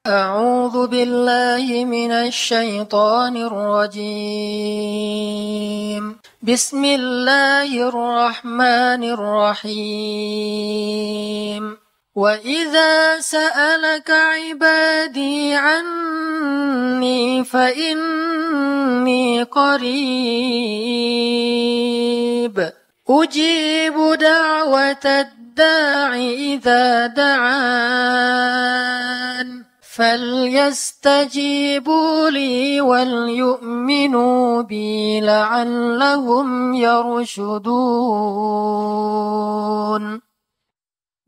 أعوذ بالله من الشيطان الرجيم بسم الله الرحمن الرحيم وإذا سألك عبادي عني فإني قريب أجيب دعوة الداع إذا دعان فليستجيبوا لي وليؤمنوا بي لعلهم يرشدون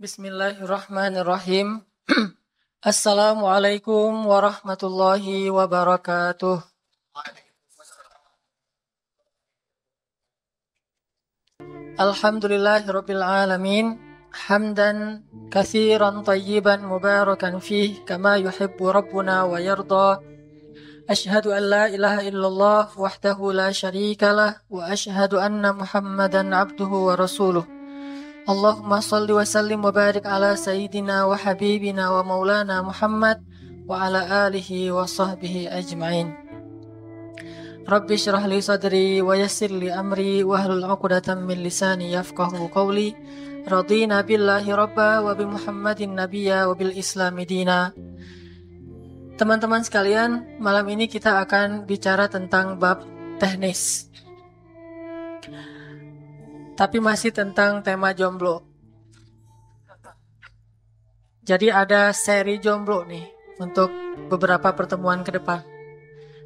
بسم الله الرحمن الرحيم Assalamualaikum warahmatullahi wabarakatuh. Alhamdulillahirabbil alamin. Hamdan katsiran tayyiban mubarakan fih kama yuhibbu rabbuna wa yarda. Asyhadu an la ilaha illallah wahdahu la syarikalah wa asyhadu anna Muhammadan abduhu wa rasuluh. Allahumma salli wa sallim wa barik ala sayyidina wa habibina wa maulana Muhammad wa ala alihi wa sahbihi ajma'in. Rabbi syrah li sadri wa yassir li amri wa hlul 'uqdatam min lisani yafqahu qawli. Radina billahi rabba wa bi Muhammadin nabiyya wa bil islami dina. Teman-teman sekalian, malam ini kita akan bicara tentang bab teknis. Tapi masih tentang tema jomblo. Jadi ada seri jomblo nih untuk beberapa pertemuan ke depan.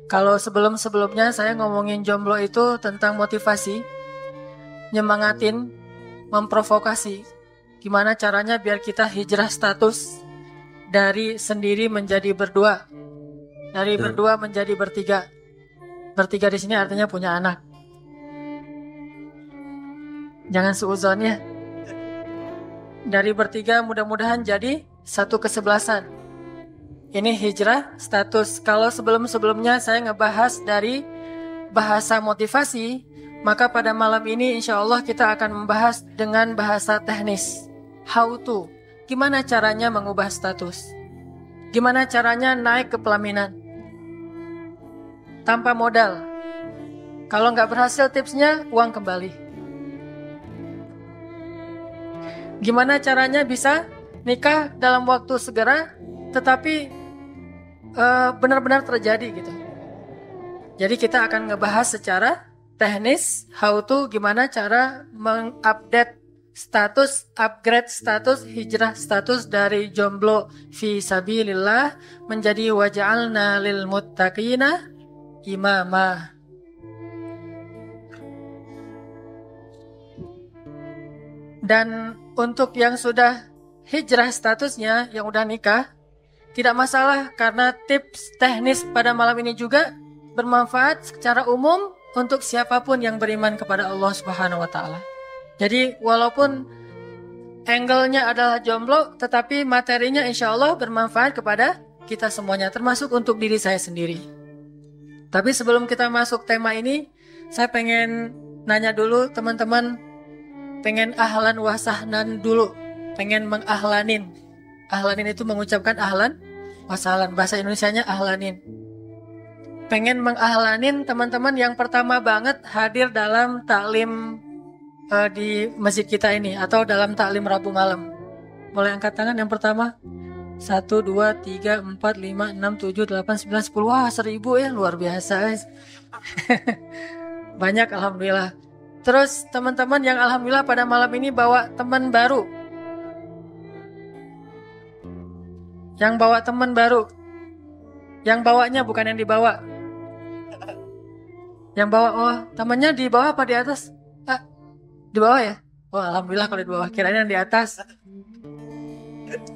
Kalau sebelum-sebelumnya saya ngomongin jomblo itu tentang motivasi, nyemangatin, memprovokasi. Gimana caranya biar kita hijrah status dari sendiri menjadi berdua, dari berdua menjadi bertiga. Bertiga di sini artinya punya anak. Jangan suudzon ya. Dari bertiga mudah-mudahan jadi satu kesebelasan. Ini hijrah status. Kalau sebelum-sebelumnya saya ngebahas dari bahasa motivasi, maka pada malam ini insya Allah kita akan membahas dengan bahasa teknis. How to. Gimana caranya mengubah status? Gimana caranya naik ke pelaminan? Tanpa modal. Kalau nggak berhasil tipsnya, uang kembali. Gimana caranya bisa nikah dalam waktu segera, tetapi benar-benar terjadi gitu. Jadi kita akan ngebahas secara teknis, how to, gimana cara mengupdate status, upgrade status, hijrah status dari jomblo fi sabilillah menjadi waja'alna lil muttaqina imama. Dan untuk yang sudah hijrah statusnya, yang udah nikah, tidak masalah karena tips teknis pada malam ini juga bermanfaat secara umum untuk siapapun yang beriman kepada Allah Subhanahu wa taala. Jadi walaupun angle-nya adalah jomblo, tetapi materinya insya Allah bermanfaat kepada kita semuanya, termasuk untuk diri saya sendiri. Tapi sebelum kita masuk tema ini, saya pengen nanya dulu teman-teman, pengen ahlan wa sahlan dulu, pengen mengahlanin. Ahlanin itu mengucapkan ahlan wa sahlan, bahasa Indonesianya ahlanin. Pengen mengahlanin teman-teman yang pertama banget hadir dalam taklim di masjid kita ini atau dalam taklim Rabu malam. Boleh angkat tangan yang pertama? 1, 2, 3, 4, 5, 6, 7, 8, 9, 10. Wah 1000 ya, luar biasa. Banyak alhamdulillah. Terus teman-teman yang alhamdulillah pada malam ini bawa teman baru. Yang bawa teman baru. Yang bawanya bukan yang dibawa. Yang bawa, oh temannya di bawah apa di atas? Di bawah ya? Oh alhamdulillah kalau di bawah, kirain yang di atas.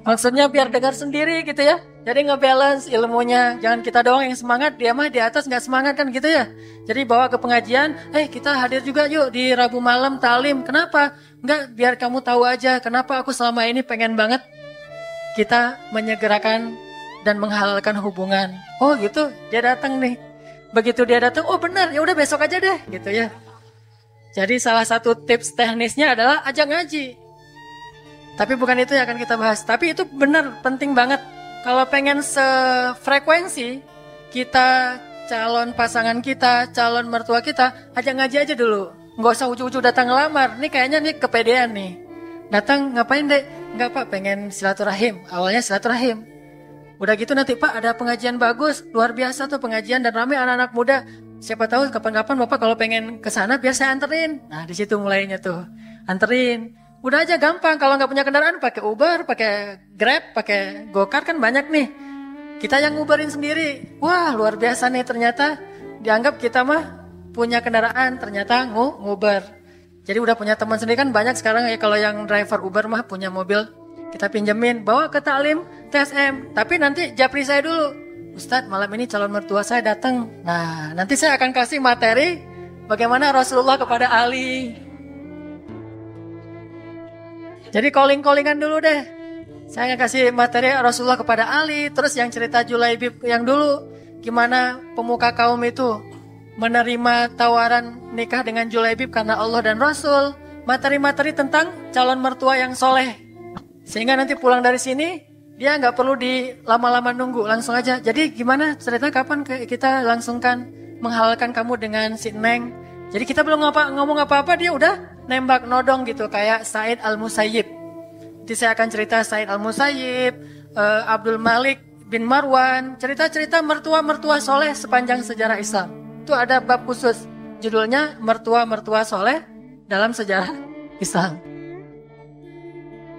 Maksudnya biar dengar sendiri gitu ya. Jadi ngebalance ilmunya. Jangan kita doang yang semangat, dia mah di atas gak semangat kan gitu ya. Jadi bawa ke pengajian, kita hadir juga yuk di Rabu malam talim. Kenapa? Enggak, biar kamu tahu aja kenapa aku selama ini pengen banget kita menyegerakan dan menghalalkan hubungan. Oh gitu, dia datang nih. Begitu dia datang, oh benar, ya udah besok aja deh gitu ya. Jadi salah satu tips teknisnya adalah ajak ngaji. Tapi bukan itu yang akan kita bahas. Tapi itu benar, penting banget. Kalau pengen sefrekuensi, kita calon pasangan kita, calon mertua kita, ajak ngaji aja dulu. Nggak usah ujuk-ujuk datang ngelamar. Nih kayaknya nih kepedean nih. Datang ngapain dek? Enggak pak, pengen silaturahim. Awalnya silaturahim. Udah gitu nanti pak ada pengajian bagus, luar biasa tuh pengajian dan ramai anak-anak muda. Siapa tahu kapan-kapan bapak kalau pengen kesana biar saya anterin. Nah di situ mulainya tuh, anterin. Udah aja gampang, kalau nggak punya kendaraan pakai Uber, pakai Grab, pakai Gokar kan banyak nih. Kita yang nguberin sendiri. Wah luar biasa nih ternyata dianggap kita mah punya kendaraan, ternyata nguber. Jadi udah punya teman sendiri kan banyak sekarang ya kalau yang driver Uber mah punya mobil. Kita pinjemin, bawa ke taklim TSM. Tapi nanti japri saya dulu. Ustadz malam ini calon mertua saya datang. Nah nanti saya akan kasih materi bagaimana Rasulullah kepada Ali. Jadi calling-callingan dulu deh. Saya kasih materi Rasulullah kepada Ali. Terus yang cerita Julaibib yang dulu. Gimana pemuka kaum itu menerima tawaran nikah dengan Julaibib karena Allah dan Rasul. Materi-materi tentang calon mertua yang soleh. Sehingga nanti pulang dari sini, dia nggak perlu di lama-lama nunggu. Langsung aja. Jadi gimana cerita kapan kita langsungkan menghalalkan kamu dengan si Neng. Jadi kita belum ngomong apa-apa, dia udah nembak nodong gitu kayak Said Al-Musayyib. Nanti saya akan cerita Said Al-Musayyib, Abdul Malik bin Marwan, cerita-cerita mertua-mertua soleh sepanjang sejarah Islam. Itu ada bab khusus, judulnya mertua-mertua soleh dalam sejarah Islam.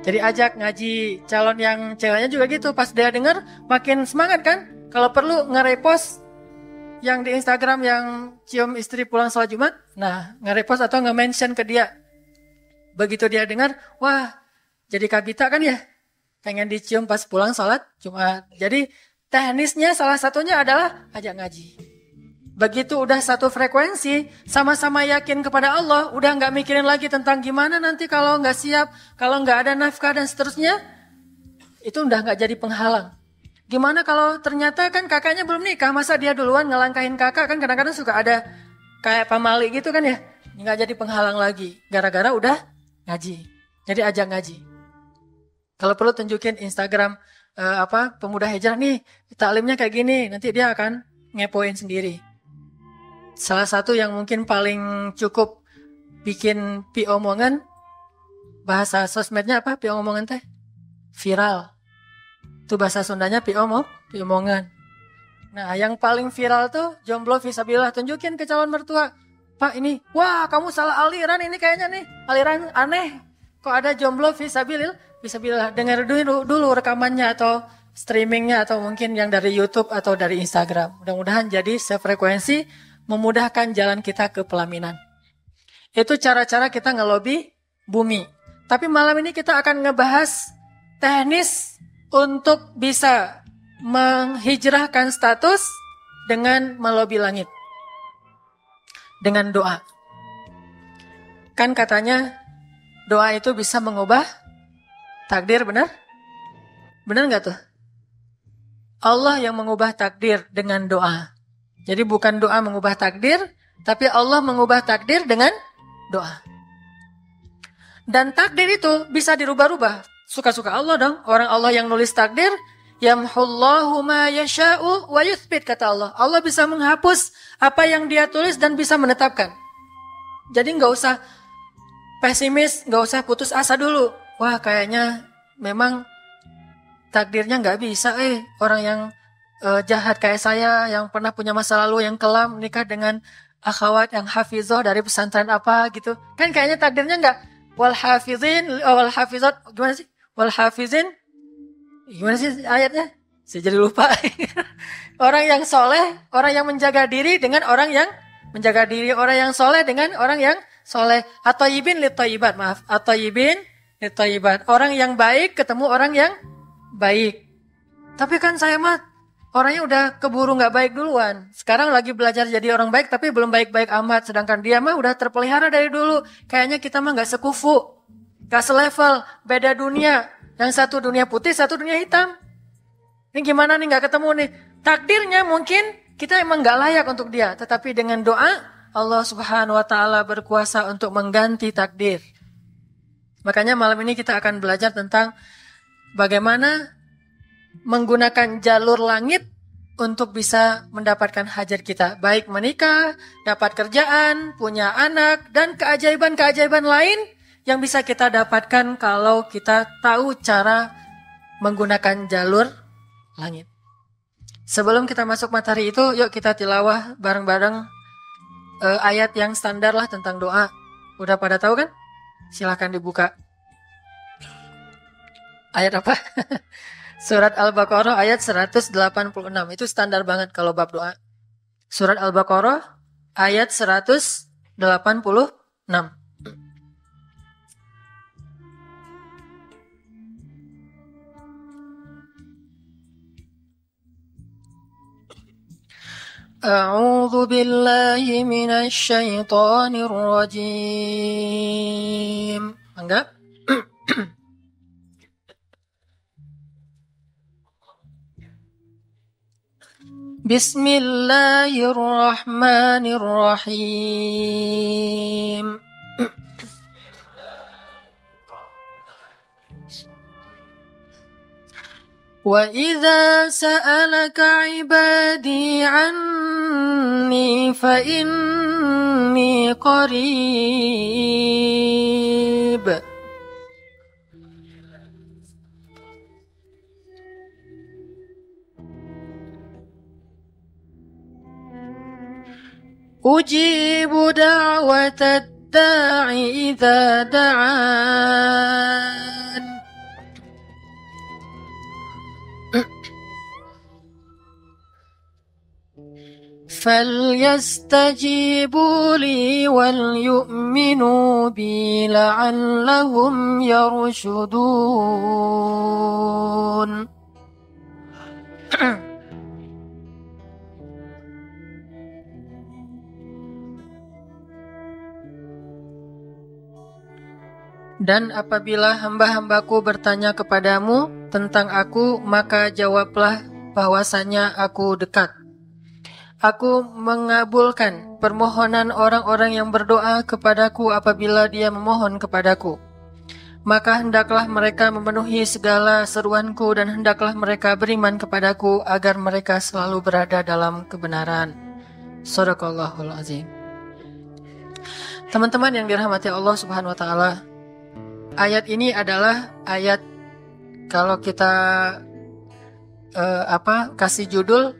Jadi ajak ngaji calon yang ceweknya juga gitu, pas dia dengar makin semangat kan. Kalau perlu nge-repost yang di Instagram yang cium istri pulang sholat Jumat, nah nge-repost atau nge-mention ke dia. Begitu dia dengar, wah jadi Kabita kan ya, pengen dicium pas pulang sholat Jumat. Jadi teknisnya salah satunya adalah ajak ngaji. Begitu udah satu frekuensi, sama-sama yakin kepada Allah, udah nggak mikirin lagi tentang gimana nanti kalau nggak siap, kalau nggak ada nafkah dan seterusnya, itu udah nggak jadi penghalang. Gimana kalau ternyata kan kakaknya belum nikah, masa dia duluan ngelangkahin kakak, kan kadang-kadang suka ada kayak pamali gitu kan ya, nggak jadi penghalang lagi, gara-gara udah ngaji. Jadi ajak ngaji. Kalau perlu tunjukin Instagram pemuda hijrah nih, taklimnya kayak gini, nanti dia akan ngepoin sendiri. Salah satu yang mungkin paling cukup bikin pi omongan, bahasa sosmednya apa pi omongan teh? Viral. Itu bahasa Sundanya pi omongan. Nah, yang paling viral tuh jomblo fisabilillah, tunjukin ke calon mertua. Pak ini, wah kamu salah aliran ini kayaknya nih, aliran aneh. Kok ada jomblo fisabilillah, dengar dulu rekamannya atau streamingnya atau mungkin yang dari YouTube atau dari Instagram. Mudah-mudahan jadi sefrekuensi, memudahkan jalan kita ke pelaminan. Itu cara-cara kita ngelobi bumi. Tapi malam ini kita akan ngebahas teknis untuk bisa menghijrahkan status dengan melobi langit. Dengan doa. Kan katanya doa itu bisa mengubah takdir, benar? Benar nggak tuh? Allah yang mengubah takdir dengan doa. Jadi bukan doa mengubah takdir, tapi Allah mengubah takdir dengan doa. Dan takdir itu bisa dirubah-rubah. Suka-suka Allah dong. Orang Allah yang nulis takdir, yamhullahu ma yasha'u wa yuthbit, kata Allah. Allah bisa menghapus apa yang dia tulis dan bisa menetapkan. Jadi nggak usah pesimis, nggak usah putus asa dulu. Wah kayaknya memang takdirnya nggak bisa. Orang yang jahat kayak saya, yang pernah punya masa lalu yang kelam, nikah dengan akhwat yang hafizoh dari pesantren apa gitu. Kan kayaknya takdirnya nggak. Wal hafizin, wal hafizat, gimana sih? Wal hafizin, gimana sih ayatnya? Saya jadi lupa. Orang yang soleh, orang yang menjaga diri dengan orang yang menjaga diri, orang yang soleh dengan orang yang soleh. At-thayyibin lit-thayyibat, maaf. At-thayyibin lit-thayyibat. Orang yang baik ketemu orang yang baik. Tapi kan saya mah orangnya udah keburu nggak baik duluan. Sekarang lagi belajar jadi orang baik tapi belum baik-baik amat. Sedangkan dia mah udah terpelihara dari dulu. Kayaknya kita mah nggak sekufu, nggak selevel, beda dunia. Yang satu dunia putih, satu dunia hitam. Ini gimana nih nggak ketemu nih? Takdirnya mungkin kita emang nggak layak untuk dia. Tetapi dengan doa Allah Subhanahu Wa Taala berkuasa untuk mengganti takdir. Makanya malam ini kita akan belajar tentang bagaimana menggunakan jalur langit untuk bisa mendapatkan hajat kita, baik menikah, dapat kerjaan, punya anak, dan keajaiban-keajaiban lain yang bisa kita dapatkan kalau kita tahu cara menggunakan jalur langit. Sebelum kita masuk materi itu, yuk kita tilawah bareng-bareng ayat yang standar lah tentang doa. Udah pada tahu kan? Silahkan dibuka. Ayat apa? Surat Al-Baqarah ayat 186. Itu standar banget kalau bab doa. Surat Al-Baqarah ayat 186. A'udzu billahi minasy syaithanir rajim. Enggak? Bismillahirrahmanirrahim. وَإِذَا سَأَلَكَ عِبَادِي عَنِّي فَإِنِّي قَرِيبٌ أُجِيبُ دَعْوَةَ الدَّاعِ إِذَا دَعَانِ فَلْيَسْتَجِيبُوا لِي وَلْيُؤْمِنُوا بِي لَعَلَّهُمْ يَرْشُدُونَ. Dan apabila hamba-hambaku bertanya kepadamu tentang aku, maka jawablah bahwasanya aku dekat. Aku mengabulkan permohonan orang-orang yang berdoa kepadaku apabila dia memohon kepadaku. Maka hendaklah mereka memenuhi segala seruanku dan hendaklah mereka beriman kepadaku agar mereka selalu berada dalam kebenaran. Shadaqallahul azim. Teman-teman yang dirahmati Allah Subhanahu wa taala, ayat ini adalah ayat kalau kita kasih judul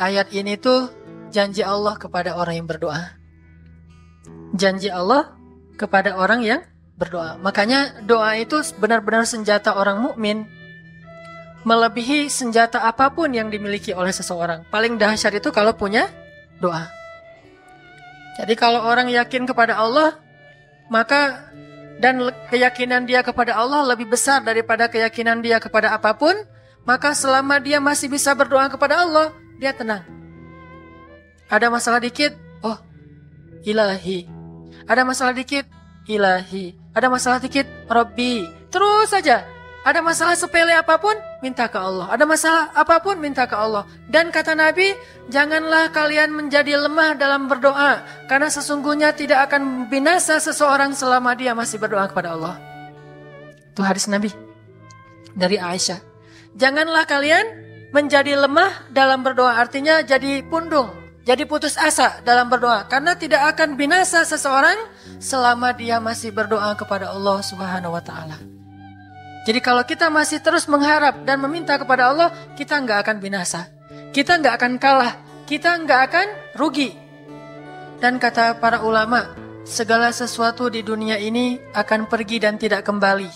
ayat ini tuh janji Allah kepada orang yang berdoa. Janji Allah kepada orang yang berdoa. Makanya doa itu benar-benar senjata orang mukmin, melebihi senjata apapun yang dimiliki oleh seseorang. Paling dahsyat itu kalau punya doa. Jadi kalau orang yakin kepada Allah, maka dan keyakinan dia kepada Allah lebih besar daripada keyakinan dia kepada apapun, maka selama dia masih bisa berdoa kepada Allah, dia tenang. Ada masalah dikit, oh ilahi. Ada masalah dikit, ilahi. Ada masalah dikit, Rabbi. Terus saja. Ada masalah sepele apapun, minta ke Allah. Ada masalah apapun, minta ke Allah. Dan kata Nabi, janganlah kalian menjadi lemah dalam berdoa, karena sesungguhnya tidak akan binasa seseorang selama dia masih berdoa kepada Allah. Itu hadis Nabi dari Aisyah. Janganlah kalian menjadi lemah dalam berdoa, artinya jadi pundung, jadi putus asa dalam berdoa, karena tidak akan binasa seseorang selama dia masih berdoa kepada Allah Subhanahu wa taala. Jadi kalau kita masih terus mengharap dan meminta kepada Allah, kita nggak akan binasa, kita nggak akan kalah, kita nggak akan rugi. Dan kata para ulama, segala sesuatu di dunia ini akan pergi dan tidak kembali.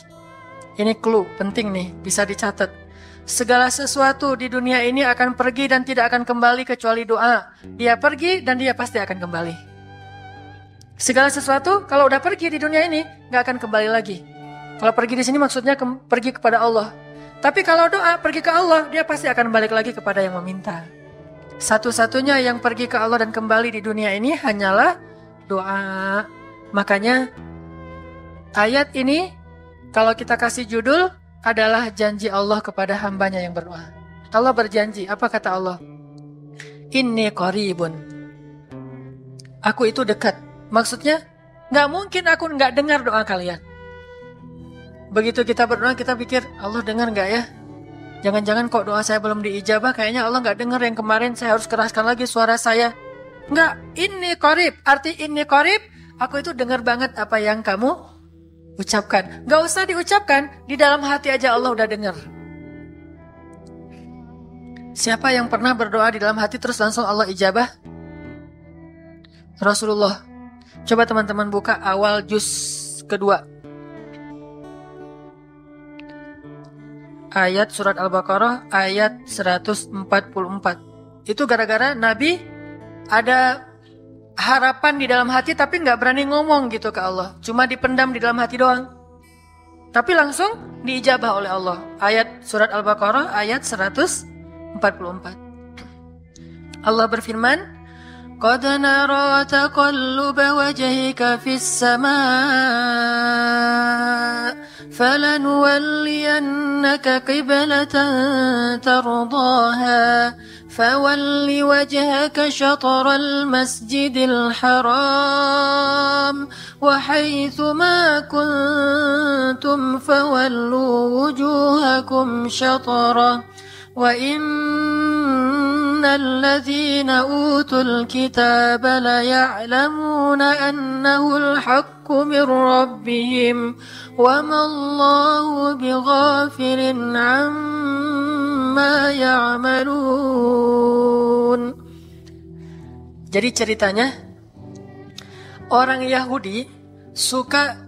Ini clue penting nih, bisa dicatat. Segala sesuatu di dunia ini akan pergi dan tidak akan kembali kecuali doa. Dia pergi dan dia pasti akan kembali. Segala sesuatu kalau udah pergi di dunia ini nggak akan kembali lagi. Kalau pergi di sini maksudnya pergi kepada Allah. Tapi kalau doa pergi ke Allah, dia pasti akan balik lagi kepada yang meminta. Satu-satunya yang pergi ke Allah dan kembali di dunia ini hanyalah doa. Makanya ayat ini kalau kita kasih judul adalah janji Allah kepada hambanya yang berdoa. Allah berjanji, apa kata Allah? Inni qaribun. Aku itu dekat. Maksudnya, gak mungkin aku gak dengar doa kalian. Begitu kita berdoa, kita pikir, Allah dengar gak ya? Jangan-jangan kok doa saya belum diijabah, kayaknya Allah nggak dengar yang kemarin, saya harus keraskan lagi suara saya. Enggak, ini qarib. Arti ini qarib, aku itu dengar banget apa yang kamu ucapkan. Nggak usah diucapkan, di dalam hati aja Allah udah dengar. Siapa yang pernah berdoa di dalam hati terus langsung Allah ijabah? Rasulullah. Coba teman-teman buka awal juz kedua. Ayat surat Al-Baqarah ayat 144. Itu gara-gara Nabi ada harapan di dalam hati tapi nggak berani ngomong gitu ke Allah. Cuma dipendam di dalam hati doang. Tapi langsung diijabah oleh Allah. Ayat surat Al-Baqarah ayat 144. Allah berfirman, قد نرى تقلب وجهك في السماء فلنولينك قبلة ترضاها فول وجهك شطر المسجد الحرام وحيث ما كنتم فولوا وجوهكم شطره وَإِنَّ الَّذِينَ أُوتُوا الْكِتَابَ لَيَعْلَمُونَ أَنَّهُ الْحَقُّ مِنْ رَبِّهِمْ وَمَا اللَّهُ بِغَافِلٍ عَمَّا يَعْمَلُونَ. Jadi ceritanya, orang Yahudi suka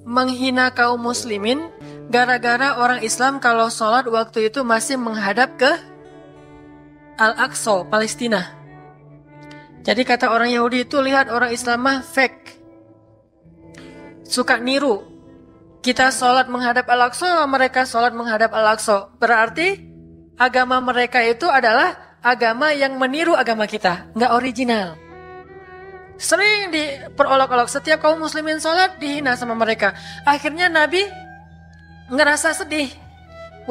menghina kaum muslimin gara-gara orang Islam kalau sholat waktu itu masih menghadap ke Al-Aqsa, Palestina. Jadi kata orang Yahudi itu, lihat orang Islam mah fake, suka niru. Kita sholat menghadap Al-Aqsa, mereka sholat menghadap Al-Aqsa. Berarti agama mereka itu adalah agama yang meniru agama kita, nggak original. Sering diperolok-olok, setiap kaum muslimin sholat dihina sama mereka. Akhirnya Nabi ngerasa sedih.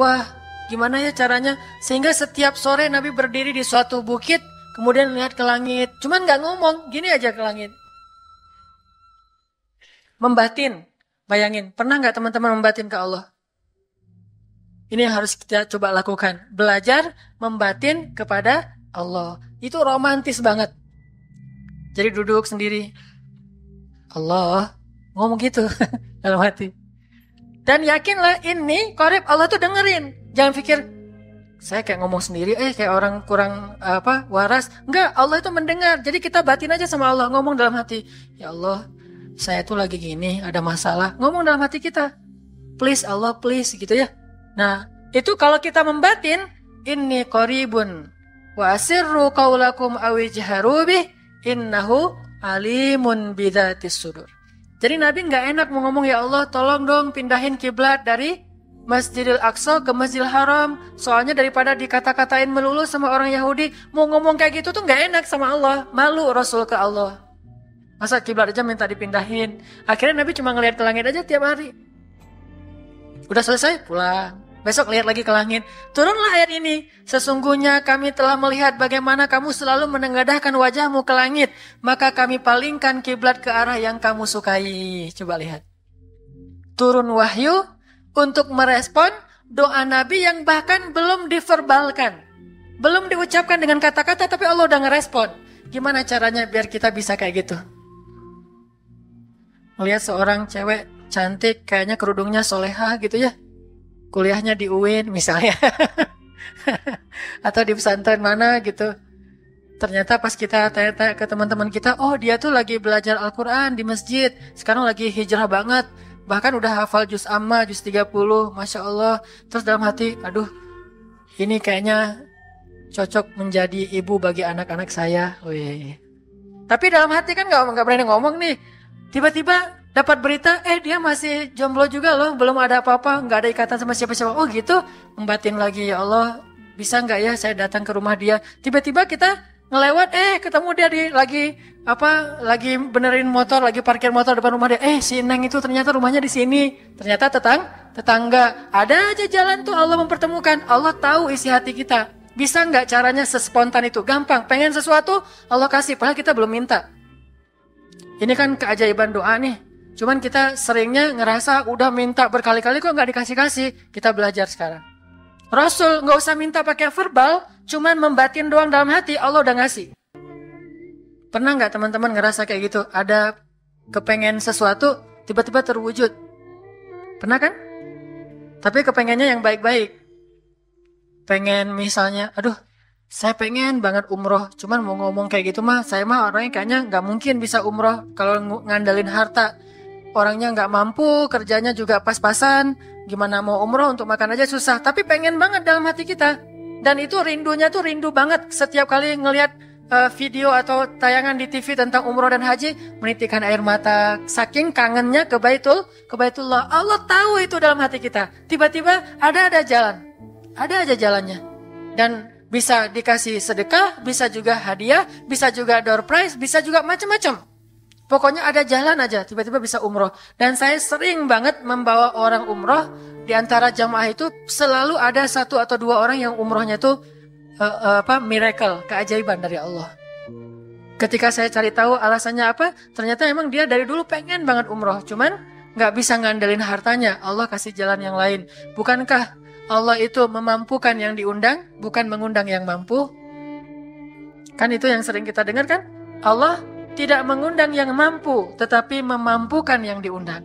Wah, gimana ya caranya? Sehingga setiap sore Nabi berdiri di suatu bukit, kemudian lihat ke langit. Cuman gak ngomong, gini aja ke langit. Membatin, bayangin. Pernah gak teman-teman membatin ke Allah? Ini yang harus kita coba lakukan. Belajar membatin kepada Allah. Itu romantis banget. Jadi duduk sendiri. Allah, ngomong gitu dalam hati. Dan yakinlah ini qarib, Allah tuh dengerin. Jangan pikir saya kayak ngomong sendiri, kayak orang kurang waras. Enggak, Allah itu mendengar. Jadi kita batin aja sama Allah, ngomong dalam hati. Ya Allah, saya tuh lagi gini, ada masalah. Ngomong dalam hati kita. Please Allah, please gitu ya. Nah, itu kalau kita membatin, inni qaribun wa asirru qaulakum aw ijharu bih innahu alimun bidzatis sudur. Jadi Nabi nggak enak mau ngomong, ya Allah tolong dong pindahin kiblat dari Masjidil Aqsa ke Masjidil Haram. Soalnya daripada dikata-katain melulu sama orang Yahudi, mau ngomong kayak gitu tuh nggak enak sama Allah. Malu Rasul ke Allah. Masa kiblat aja minta dipindahin. Akhirnya Nabi cuma ngelihat ke langit aja tiap hari. Udah selesai pulang. Besok lihat lagi ke langit. Turunlah ayat ini. Sesungguhnya kami telah melihat bagaimana kamu selalu menengadahkan wajahmu ke langit. Maka kami palingkan kiblat ke arah yang kamu sukai. Coba lihat. Turun wahyu untuk merespon doa Nabi yang bahkan belum diverbalkan. Belum diucapkan dengan kata-kata tapi Allah udah ngerespon. Gimana caranya biar kita bisa kayak gitu? Melihat seorang cewek cantik, kayaknya kerudungnya soleha gitu ya. Kuliahnya di UIN misalnya. Atau di pesantren mana gitu. Ternyata pas kita tanya-tanya ke teman-teman kita, oh dia tuh lagi belajar Al-Quran di masjid. Sekarang lagi hijrah banget. Bahkan udah hafal juz amma, juz 30. Masya Allah. Terus dalam hati, aduh ini kayaknya cocok menjadi ibu bagi anak-anak saya. Wih. Tapi dalam hati kan gak berani ngomong nih. Tiba-tiba dapat berita, dia masih jomblo juga loh, belum ada apa-apa, nggak ada ikatan sama siapa-siapa. Oh gitu, membatin lagi, ya Allah, bisa nggak ya saya datang ke rumah dia? Tiba-tiba kita ngelewat, ketemu dia lagi benerin motor, lagi parkir motor depan rumah dia. Si Neng itu ternyata rumahnya di sini. Ternyata tetangga. Ada aja jalan tuh Allah mempertemukan. Allah tahu isi hati kita. Bisa nggak caranya sespontan itu? Gampang. Pengen sesuatu, Allah kasih. Padahal kita belum minta. Ini kan keajaiban doa nih. Cuman kita seringnya ngerasa udah minta berkali-kali kok nggak dikasih-kasih. Kita belajar sekarang. Rasul nggak usah minta pakai verbal, cuman membatin doang dalam hati, Allah udah ngasih. Pernah nggak teman-teman ngerasa kayak gitu? Ada kepengen sesuatu, tiba-tiba terwujud. Pernah kan? Tapi kepengennya yang baik-baik. Pengen misalnya, aduh, saya pengen banget umroh. Cuman mau ngomong kayak gitu mah, saya mah orangnya kayaknya nggak mungkin bisa umroh kalau ngandalin harta. Orangnya nggak mampu, kerjanya juga pas-pasan. Gimana mau umroh, untuk makan aja susah. Tapi pengen banget dalam hati kita. Dan itu rindunya tuh rindu banget. Setiap kali ngelihat video atau tayangan di TV tentang umroh dan haji, menitikkan air mata. Saking kangennya ke Baitullah. Allah tahu itu dalam hati kita. Tiba-tiba ada jalan. Ada aja jalannya. Dan bisa dikasih sedekah, bisa juga hadiah, bisa juga door prize, bisa juga macam-macam. Pokoknya ada jalan aja, tiba-tiba bisa umroh. Dan saya sering banget membawa orang umroh. Di antara jamaah itu selalu ada 1 atau 2 orang yang umrohnya itu miracle, keajaiban dari Allah. Ketika saya cari tahu alasannya apa, ternyata emang dia dari dulu pengen banget umroh. Cuman gak bisa ngandelin hartanya, Allah kasih jalan yang lain. Bukankah Allah itu memampukan yang diundang, bukan mengundang yang mampu? Kan itu yang sering kita dengar kan? Allah tidak mengundang yang mampu, tetapi memampukan yang diundang.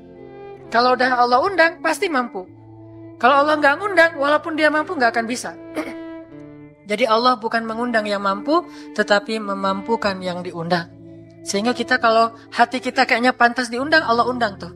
Kalau udah Allah undang, pasti mampu. Kalau Allah nggak ngundang, walaupun dia mampu nggak akan bisa. Jadi Allah bukan mengundang yang mampu, tetapi memampukan yang diundang. Sehingga kita kalau hati kita kayaknya pantas diundang, Allah undang tuh.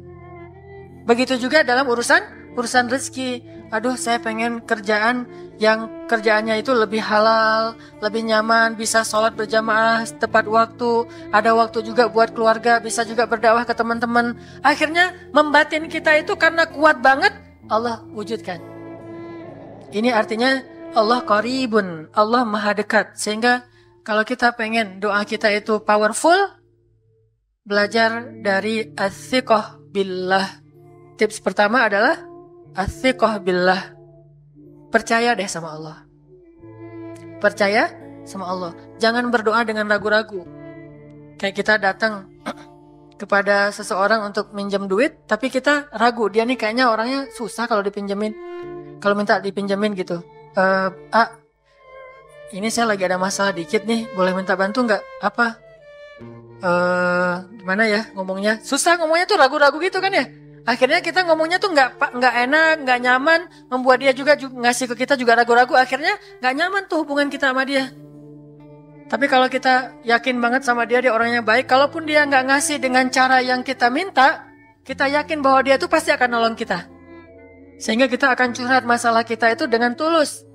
Begitu juga dalam urusan rezeki. Aduh, saya pengen kerjaan yang kerjaannya itu lebih halal, lebih nyaman, bisa sholat berjamaah tepat waktu, ada waktu juga buat keluarga, bisa juga berdakwah ke teman-teman. Akhirnya membatin kita itu karena kuat banget, Allah wujudkan. Ini artinya Allah qaribun, Allah maha dekat. Sehingga kalau kita pengen doa kita itu powerful, belajar dari as-siqah billah. Tips pertama adalah as-siqah billah. Percaya deh sama Allah. Percaya sama Allah. Jangan berdoa dengan ragu-ragu. Kayak kita datang kepada seseorang untuk minjem duit, tapi kita ragu. Dia nih kayaknya orangnya susah kalau dipinjemin. Kalau minta dipinjemin gitu. Ini saya lagi ada masalah dikit nih. Boleh minta bantu nggak? Apa? Gimana ya ngomongnya? Susah ngomongnya tuh ragu-ragu gitu kan ya? Akhirnya kita ngomongnya tuh nggak enak, nggak nyaman, membuat dia juga ngasih ke kita juga ragu-ragu. Akhirnya nggak nyaman tuh hubungan kita sama dia. Tapi kalau kita yakin banget sama dia orangnya baik, kalaupun dia nggak ngasih dengan cara yang kita minta, kita yakin bahwa dia tuh pasti akan nolong kita. Sehingga kita akan curhat masalah kita itu dengan tulus,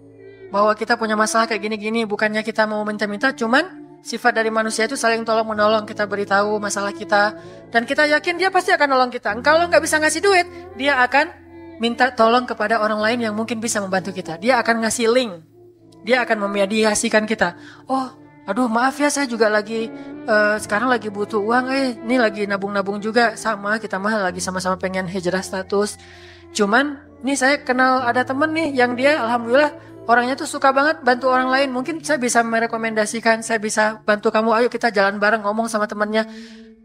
bahwa kita punya masalah kayak gini-gini, bukannya kita mau minta-minta, cuman sifat dari manusia itu saling tolong menolong. Kita beritahu masalah kita dan kita yakin dia pasti akan nolong kita. Kalau nggak bisa ngasih duit, dia akan minta tolong kepada orang lain yang mungkin bisa membantu kita. Dia akan ngasih link, dia akan memediasikan kita. Oh, aduh maaf ya, saya juga lagi sekarang lagi butuh uang. Ini lagi nabung-nabung juga, sama kita mah lagi sama-sama pengen hijrah status. Cuman nih saya kenal ada temen nih yang dia alhamdulillah orangnya tuh suka banget bantu orang lain. Mungkin saya bisa merekomendasikan, saya bisa bantu kamu, ayo kita jalan bareng, ngomong sama temennya.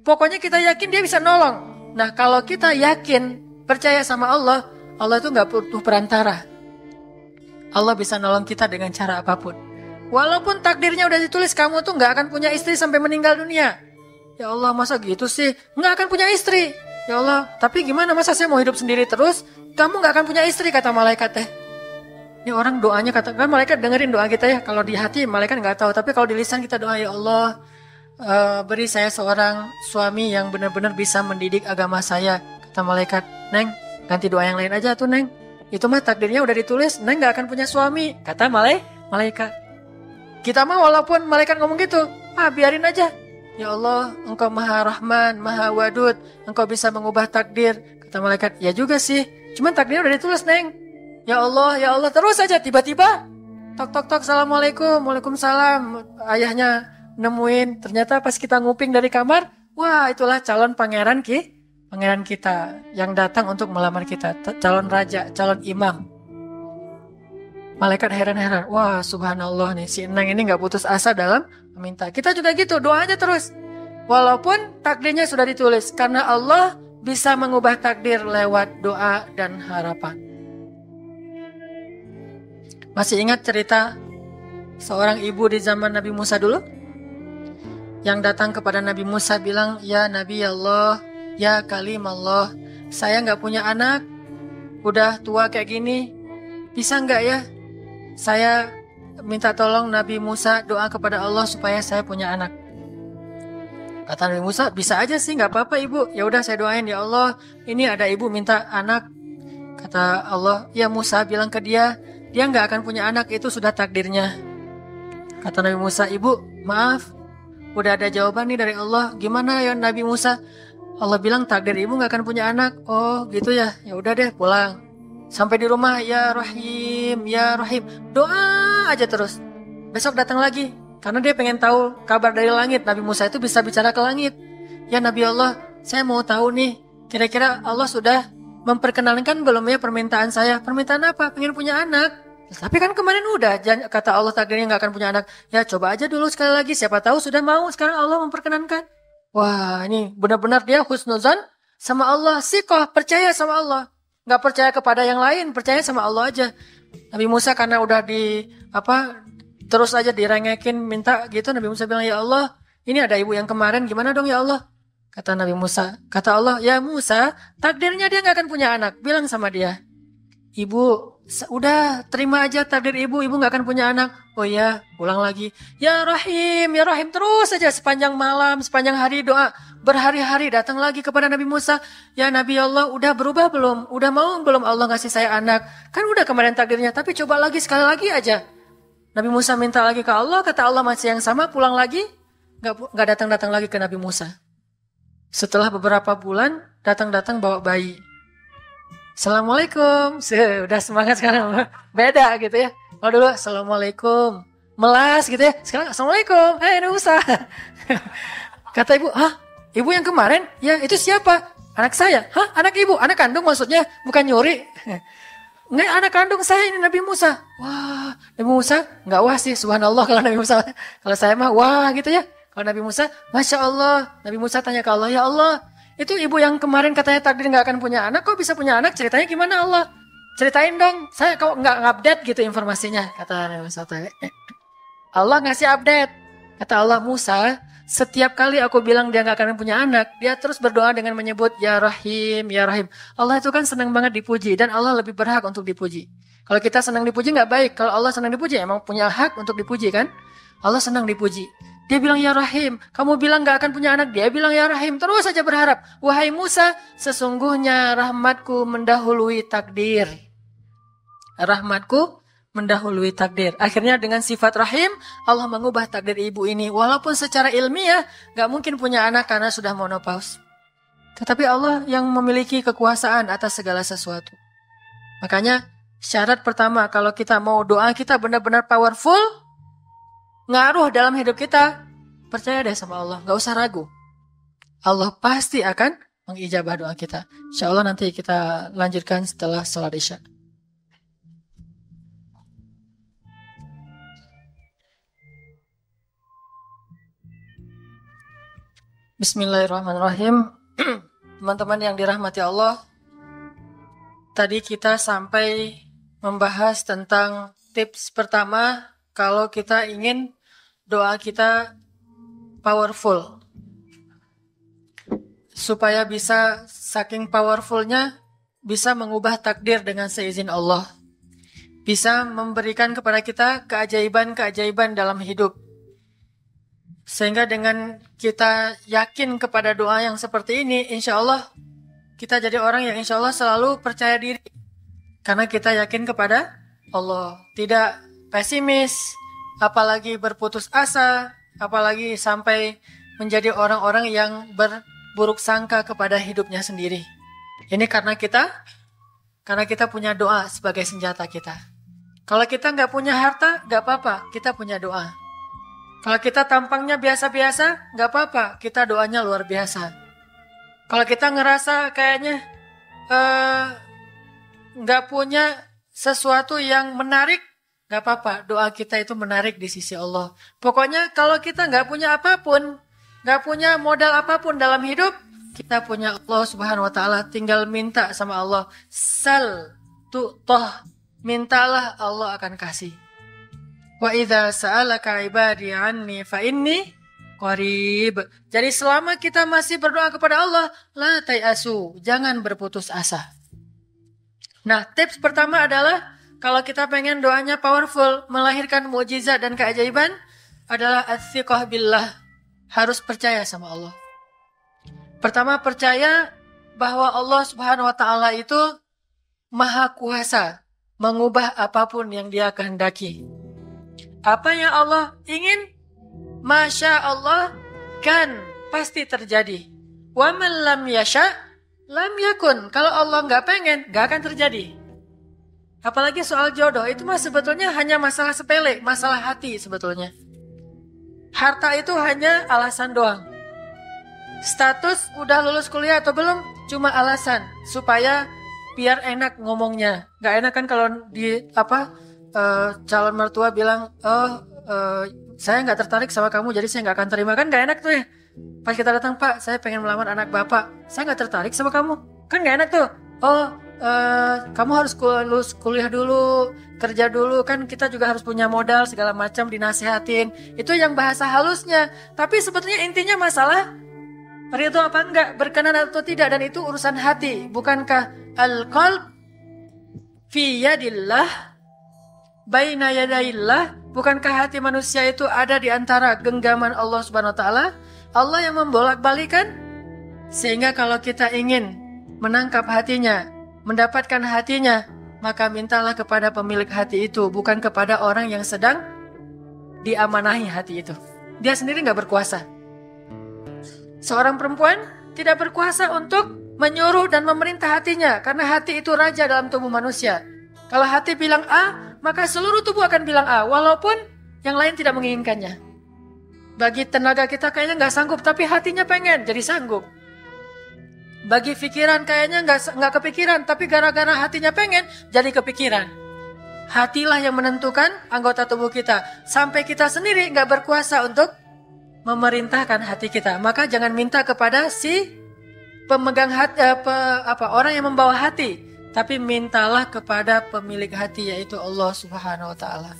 Pokoknya kita yakin dia bisa nolong. Nah kalau kita yakin, percaya sama Allah, Allah itu gak butuh perantara. Allah bisa nolong kita dengan cara apapun. Walaupun takdirnya udah ditulis, kamu tuh gak akan punya istri sampai meninggal dunia. Ya Allah, masa gitu sih? Gak akan punya istri. Ya Allah, tapi gimana, masa saya mau hidup sendiri terus? Kamu gak akan punya istri, kata malaikat teh. Ini orang doanya katakan malaikat dengerin doa kita ya. Kalau di hati malaikat nggak tahu, tapi kalau di lisan kita doa, ya Allah beri saya seorang suami yang benar-benar bisa mendidik agama saya. Kata malaikat, Neng ganti doa yang lain aja tuh Neng. Itu mah takdirnya udah ditulis, Neng nggak akan punya suami. Kata malaikat. Kita mah walaupun malaikat ngomong gitu, biarin aja. Ya Allah, Engkau Maha Rahman, Maha Wadud, Engkau bisa mengubah takdir. Kata malaikat, ya juga sih. Cuman takdirnya udah ditulis Neng. Ya Allah, terus aja tiba-tiba tok, assalamualaikum, waalaikumsalam. Ayahnya nemuin, ternyata pas kita nguping dari kamar, wah itulah calon pangeran kita yang datang untuk melamar kita, calon raja, calon imam. Malaikat heran-heran, wah subhanallah nih, si Neng ini gak putus asa dalam meminta. Kita juga gitu, doa aja terus. Walaupun takdirnya sudah ditulis, karena Allah bisa mengubah takdir lewat doa dan harapan. Masih ingat cerita seorang ibu di zaman Nabi Musa dulu? Yang datang kepada Nabi Musa bilang, ya Nabi Allah, ya Kalim Allah, saya nggak punya anak, udah tua kayak gini, bisa nggak ya? Saya minta tolong Nabi Musa doa kepada Allah supaya saya punya anak. Kata Nabi Musa, bisa aja sih, nggak apa-apa ibu. Ya udah saya doain, ya Allah, ini ada ibu minta anak. Kata Allah, ya Musa bilang ke dia nggak akan punya anak, itu sudah takdirnya. Kata Nabi Musa, ibu maaf, udah ada jawaban nih dari Allah. Gimana ya Nabi Musa? Allah bilang takdir ibu nggak akan punya anak. Oh gitu ya, ya udah deh pulang. Sampai di rumah, ya Rahim, ya Rahim, doa aja terus. Besok datang lagi, karena dia pengen tahu kabar dari langit. Nabi Musa itu bisa bicara ke langit. Ya Nabi Allah, saya mau tahu nih, kira-kira Allah sudah memperkenalkan belum ya permintaan saya? Permintaan apa? Pengen punya anak. Tapi kan kemarin udah, kata Allah takdirnya nggak akan punya anak. Ya coba aja dulu sekali lagi, siapa tahu sudah mau. Sekarang Allah memperkenankan. Wah ini benar-benar dia husnuzan sama Allah. Sikoh, percaya sama Allah. Nggak percaya kepada yang lain, percaya sama Allah aja. Nabi Musa karena udah terus aja direngekin minta gitu. Nabi Musa bilang, ya Allah, ini ada ibu yang kemarin, gimana dong ya Allah? Kata Nabi Musa, kata Allah, ya Musa, takdirnya dia nggak akan punya anak. Bilang sama dia, ibu, udah terima aja takdir ibu nggak akan punya anak. Oh iya, ulang lagi, ya Rahim, terus aja sepanjang malam, sepanjang hari doa. Berhari-hari datang lagi kepada Nabi Musa, ya Nabi Allah, udah berubah belum? Udah mau belum Allah ngasih saya anak? Kan udah kemarin takdirnya, tapi coba lagi sekali lagi aja. Nabi Musa minta lagi ke Allah, kata Allah masih yang sama, pulang lagi, nggak datang-datang lagi ke Nabi Musa. Setelah beberapa bulan, datang-datang bawa bayi. Assalamualaikum, udah semangat sekarang, beda gitu ya. Kalau dulu, Assalamualaikum, melas gitu ya. Sekarang, Assalamualaikum, Nabi Musa. Kata ibu, ibu yang kemarin? Ya, itu siapa? Anak saya. Anak ibu? Anak kandung maksudnya? Bukan nyuri. Nggak, anak kandung saya ini Nabi Musa. Wah, Nabi Musa nggak wah sih, subhanallah kalau Nabi Musa. Kalau saya mah wah gitu ya. Kalau Nabi Musa, Masya Allah. Nabi Musa tanya ke Allah, ya Allah, itu ibu yang kemarin katanya takdir nggak akan punya anak, kok bisa punya anak? Ceritanya gimana Allah? Ceritain dong, saya kok nggak update gitu informasinya. Kata Nabi Musa. Allah ngasih update. Kata Allah, Musa, setiap kali aku bilang dia nggak akan punya anak, dia terus berdoa dengan menyebut ya Rahim, ya Rahim. Allah itu kan senang banget dipuji dan Allah lebih berhak untuk dipuji. Kalau kita senang dipuji nggak baik. Kalau Allah senang dipuji emang punya hak untuk dipuji kan? Allah senang dipuji. Dia bilang ya Rahim, kamu bilang nggak akan punya anak, dia bilang ya Rahim, terus saja berharap. Wahai Musa, sesungguhnya rahmatku mendahului takdir. Rahmatku mendahului takdir. Akhirnya dengan sifat rahim, Allah mengubah takdir ibu ini. Walaupun secara ilmiah gak mungkin punya anak karena sudah menopause. Tetapi Allah yang memiliki kekuasaan atas segala sesuatu. Makanya syarat pertama kalau kita mau doa kita benar-benar powerful, ngaruh dalam hidup kita, percaya deh sama Allah, gak usah ragu. Allah pasti akan mengijabah doa kita. Insya Allah nanti kita lanjutkan setelah sholat Isya. Bismillahirrahmanirrahim. Teman-teman yang dirahmati Allah, tadi kita sampai membahas tentang tips pertama kalau kita ingin doa kita powerful. Supaya bisa saking powerfulnya bisa mengubah takdir dengan seizin Allah. Bisa memberikan kepada kita keajaiban-keajaiban dalam hidup. Sehingga dengan kita yakin kepada doa yang seperti ini, insya Allah kita jadi orang yang insya Allah selalu percaya diri. Karena kita yakin kepada Allah. Tidak pesimis, apalagi berputus asa, apalagi sampai menjadi orang-orang yang berburuk sangka kepada hidupnya sendiri. Ini karena kita punya doa sebagai senjata kita. Kalau kita nggak punya harta, nggak apa-apa, kita punya doa. Kalau kita tampangnya biasa-biasa, nggak apa-apa, kita doanya luar biasa. Kalau kita ngerasa kayaknya nggak punya sesuatu yang menarik, nggak apa-apa, doa kita itu menarik di sisi Allah. Pokoknya kalau kita nggak punya apapun, nggak punya modal apapun dalam hidup, kita punya Allah Subhanahu Wa Taala, tinggal minta sama Allah. Sal tu'toh, mintalah Allah akan kasih. Wa idza sa'alaka ibadi anni fa inni qarib. Jadi selama kita masih berdoa kepada Allah, la tayasu, jangan berputus asa. Nah, tips pertama adalah kalau kita pengen doanya powerful, melahirkan mukjizat dan keajaiban, adalah ats-tsiqah billah. Harus percaya sama Allah. Pertama, percaya bahwa Allah Subhanahu wa taala itu Maha Kuasa mengubah apapun yang Dia kehendaki. Apa yang Allah ingin, Masya Allah, kan pasti terjadi. Wa man lam yasha lam yakun. Kalau Allah nggak pengen, nggak akan terjadi. Apalagi soal jodoh, itu mah sebetulnya hanya masalah sepele, masalah hati sebetulnya. Harta itu hanya alasan doang. Status udah lulus kuliah atau belum, cuma alasan supaya biar enak ngomongnya. Nggak enak kan kalau di calon mertua bilang, saya nggak tertarik sama kamu, jadi saya nggak akan terima. Kan nggak enak tuh ya. Pas kita datang, Pak, saya pengen melamar anak Bapak, saya nggak tertarik sama kamu. Kan nggak enak tuh. Kamu harus lulus kuliah dulu, kerja dulu. Kan kita juga harus punya modal segala macam, dinasehatin. Itu yang bahasa halusnya. Tapi sebetulnya intinya masalah ridho apa enggak, berkenan atau tidak. Dan itu urusan hati. Bukankah al-qalb fi yadillah baina yadaillah? Bukankah hati manusia itu ada di antara genggaman Allah Subhanahu wa taala? Allah yang membolak-balikan. Sehingga kalau kita ingin menangkap hatinya, mendapatkan hatinya, maka mintalah kepada pemilik hati itu, bukan kepada orang yang sedang diamanahi hati itu. Dia sendiri nggak berkuasa. Seorang perempuan tidak berkuasa untuk menyuruh dan memerintah hatinya, karena hati itu raja dalam tubuh manusia. Kalau hati bilang A, maka seluruh tubuh akan bilang A, walaupun yang lain tidak menginginkannya. Bagi tenaga kita kayaknya nggak sanggup, tapi hatinya pengen, jadi sanggup. Bagi pikiran kayaknya nggak kepikiran, tapi gara-gara hatinya pengen, jadi kepikiran. Hatilah yang menentukan anggota tubuh kita. Sampai kita sendiri nggak berkuasa untuk memerintahkan hati kita. Maka jangan minta kepada si pemegang hati, orang yang membawa hati, tapi mintalah kepada pemilik hati, yaitu Allah Subhanahu wa taala.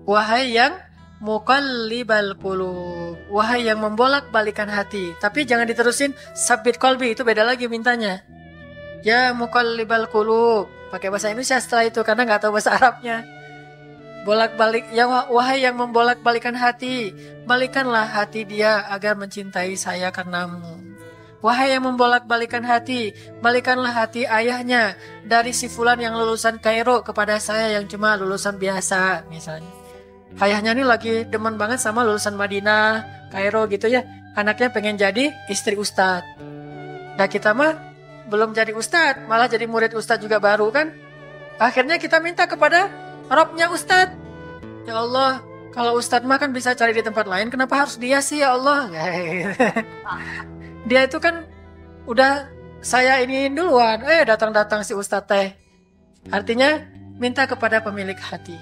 Wahai yang muqallibal qulub, wahai yang membolak-balikan hati. Tapi jangan diterusin sabit qalbi, itu beda lagi mintanya. Ya muqallibal qulub, pakai bahasa Indonesia setelah itu karena nggak tahu bahasa Arabnya. Bolak-balik, ya wahai yang membolak-balikan hati, balikanlah hati dia agar mencintai saya karenamu. Wahai yang membolak-balikan hati, balikanlah hati ayahnya dari si fulan yang lulusan Kairo kepada saya yang cuma lulusan biasa misalnya. Ayahnya ini lagi demen banget sama lulusan Madinah, Kairo gitu ya. Anaknya pengen jadi istri ustadz. Nah kita mah belum jadi ustadz, malah jadi murid ustadz juga baru kan. Akhirnya kita minta kepada Robnya ustadz. Ya Allah, kalau ustadz mah kan bisa cari di tempat lain, kenapa harus dia sih ya Allah? Dia itu kan udah saya iniin duluan, datang-datang si ustadz teh. Artinya minta kepada pemilik hati.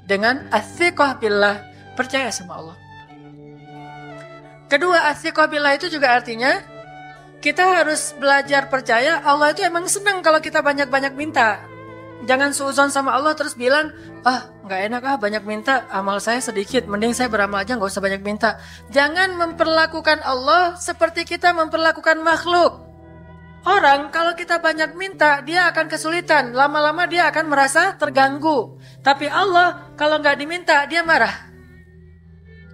Dengan ats-tsiqah billah, percaya sama Allah. Kedua, ats-tsiqah billah itu juga artinya kita harus belajar percaya Allah itu emang senang kalau kita banyak-banyak minta. Jangan suudzon sama Allah terus bilang, nggak enak banyak minta, amal saya sedikit, mending saya beramal aja nggak usah banyak minta. Jangan memperlakukan Allah seperti kita memperlakukan makhluk. Orang kalau kita banyak minta, dia akan kesulitan. Lama-lama dia akan merasa terganggu. Tapi Allah kalau nggak diminta, dia marah.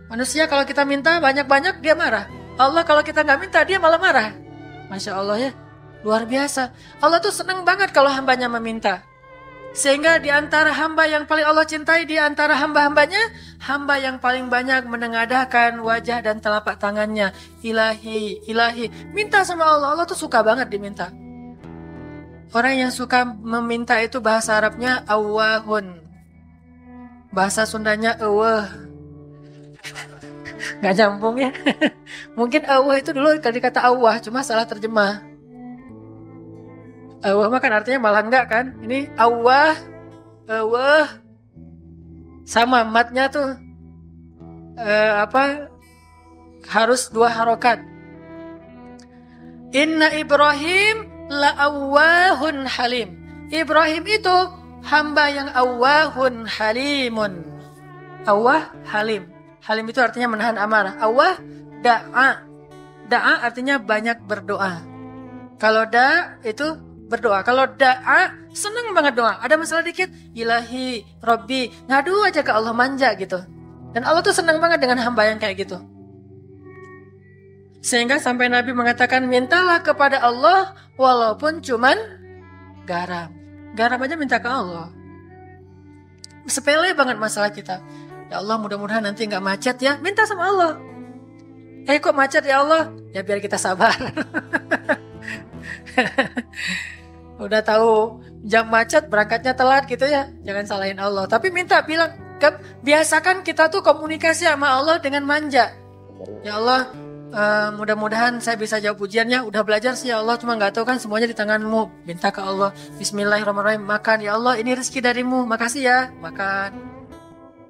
Manusia kalau kita minta banyak-banyak, dia marah. Allah kalau kita nggak minta, dia malah marah. Masya Allah ya, luar biasa. Allah tuh senang banget kalau hambanya meminta. Sehingga di antara hamba yang paling Allah cintai, di antara hamba-hambanya, hamba yang paling banyak menengadahkan wajah dan telapak tangannya. Ilahi, ilahi. Minta sama Allah, Allah tuh suka banget diminta. Orang yang suka meminta itu bahasa Arabnya awahun. Bahasa Sundanya eweh. Gak nyambung ya. Mungkin awah itu dulu kata awah, cuma salah terjemah. Awah mah kan artinya malah enggak kan. Ini awah, sama matnya tuh harus 2 harokat. Inna Ibrahim la awahun halim. Ibrahim itu hamba yang awahun halimun. Awah, halim. Halim itu artinya menahan amarah. Awah, da'a. Da'a artinya banyak berdoa. Kalau itu berdoa. Kalau da'a, senang banget doa. Ada masalah dikit, ilahi, Robbi, ngadu aja ke Allah, manja gitu. Dan Allah tuh senang banget dengan hamba yang kayak gitu. Sehingga sampai Nabi mengatakan, mintalah kepada Allah walaupun cuman garam. Garam aja minta ke Allah. Sepele banget masalah kita. Ya Allah, mudah-mudahan nanti nggak macet ya. Minta sama Allah. Kok macet ya Allah? Ya biar kita sabar. Udah tahu jam macet, berangkatnya telat gitu ya. Jangan salahin Allah. Tapi bilang, biasakan kita tuh komunikasi sama Allah dengan manja. Ya Allah, mudah-mudahan saya bisa jawab ujiannya. Udah belajar sih ya Allah, cuma nggak tahu kan semuanya di tanganmu. Minta ke Allah. Bismillahirrahmanirrahim. Makan ya Allah, ini rezeki darimu. Makasih ya, makan.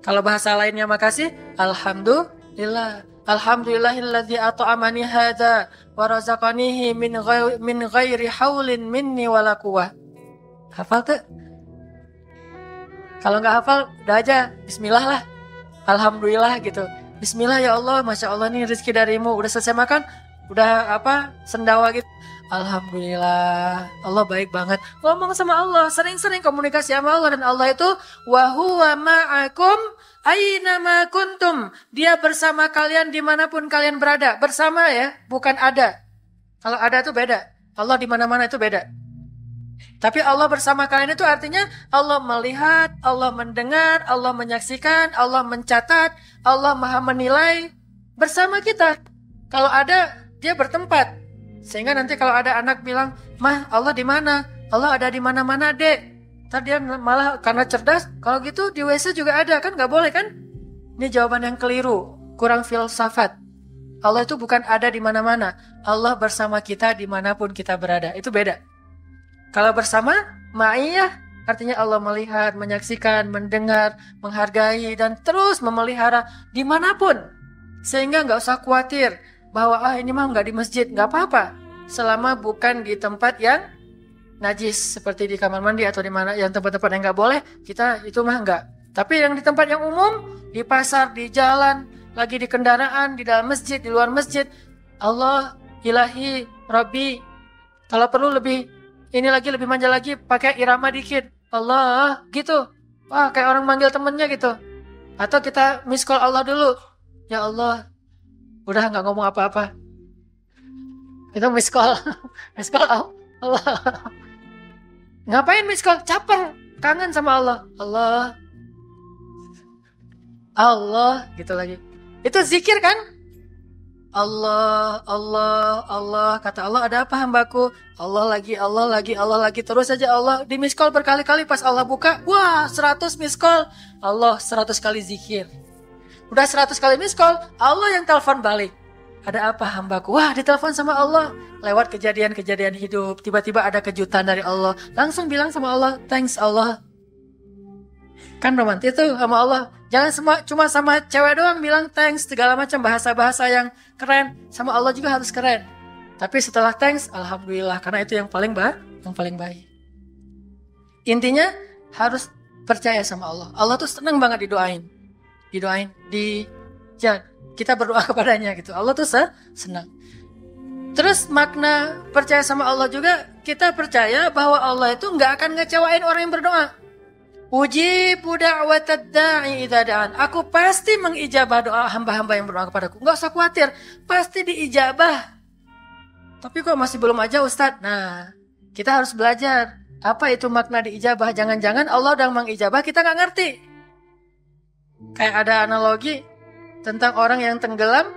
Kalau bahasa lainnya makasih, alhamdulillah. Alhamdulillahilladzi at'amani hadza wa razaqanihi min ghairi haulin minni wala quwwah. Hafal tuh? Kalau nggak hafal, udah aja bismillah lah. Alhamdulillah gitu. Bismillah ya Allah, Masya Allah nih rezeki darimu. Udah selesai makan, udah sendawa gitu. Alhamdulillah, Allah baik banget. Ngomong sama Allah, sering-sering komunikasi sama Allah. Dan Allah itu wa huwa ma'akum aina ma kuntum. Dia bersama kalian dimanapun kalian berada. Bersama ya, bukan ada. Kalau ada itu beda. Allah di mana-mana itu beda. Tapi Allah bersama kalian itu artinya Allah melihat, Allah mendengar, Allah menyaksikan, Allah mencatat, Allah maha menilai bersama kita. Kalau ada, dia bertempat. Sehingga nanti kalau ada anak bilang, "Mah, Allah di mana?" Allah ada di mana-mana, Dek. Ntar dia malah karena cerdas, kalau gitu di WC juga ada, kan nggak boleh kan? Ini jawaban yang keliru, kurang filsafat. Allah itu bukan ada di mana-mana. Allah bersama kita dimanapun kita berada. Itu beda. Kalau bersama, ma'iyah, artinya Allah melihat, menyaksikan, mendengar, menghargai, dan terus memelihara dimanapun. Sehingga nggak usah khawatir bahwa ini mah nggak di masjid, nggak apa-apa. Selama bukan di tempat yang najis, seperti di kamar mandi atau di mana yang tempat-tempat yang nggak boleh, kita itu mah nggak. Tapi yang di tempat yang umum, di pasar, di jalan, lagi di kendaraan, di dalam masjid, di luar masjid, Allah, ilahi, Rabbi. Kalau perlu lebih manja lagi, pakai irama dikit. Allah, gitu. Wah, kayak orang manggil temennya gitu. Atau kita miss call Allah dulu. Ya Allah, udah nggak ngomong apa-apa. Itu miss call. Miss call Allah. Ngapain miss call? Caper. Kangen sama Allah. Allah, gitu lagi. Itu zikir kan? Allah, kata Allah, ada apa hambaku? Allah lagi, terus aja Allah. Di miss call berkali-kali, pas Allah buka, wah 100 miss call. Allah 100 kali zikir. Udah 100 kali miss call, Allah yang telepon balik. Ada apa hambaku? Wah, ditelepon sama Allah. Lewat kejadian-kejadian hidup, tiba-tiba ada kejutan dari Allah. Langsung bilang sama Allah, thanks Allah. Kan romantis tuh sama Allah. Jangan cuma sama cewek doang bilang thanks, segala macam bahasa-bahasa yang keren. Sama Allah juga harus keren. Tapi setelah thanks, alhamdulillah, karena itu yang paling baik. Intinya harus percaya sama Allah. Allah tuh senang banget didoain. Kita berdoa kepadanya gitu. Allah tuh senang. Terus makna percaya sama Allah juga, kita percaya bahwa Allah itu nggak akan ngecewain orang yang berdoa. Ujibu da'watad da'i idza da'an. Aku pasti mengijabah doa hamba-hamba yang berdoa kepadaku. Enggak usah khawatir, pasti diijabah. Tapi kok masih belum aja Ustadz? Nah, kita harus belajar. Apa itu makna diijabah? Jangan-jangan Allah udah mengijabah, kita nggak ngerti. Kayak ada analogi tentang orang yang tenggelam,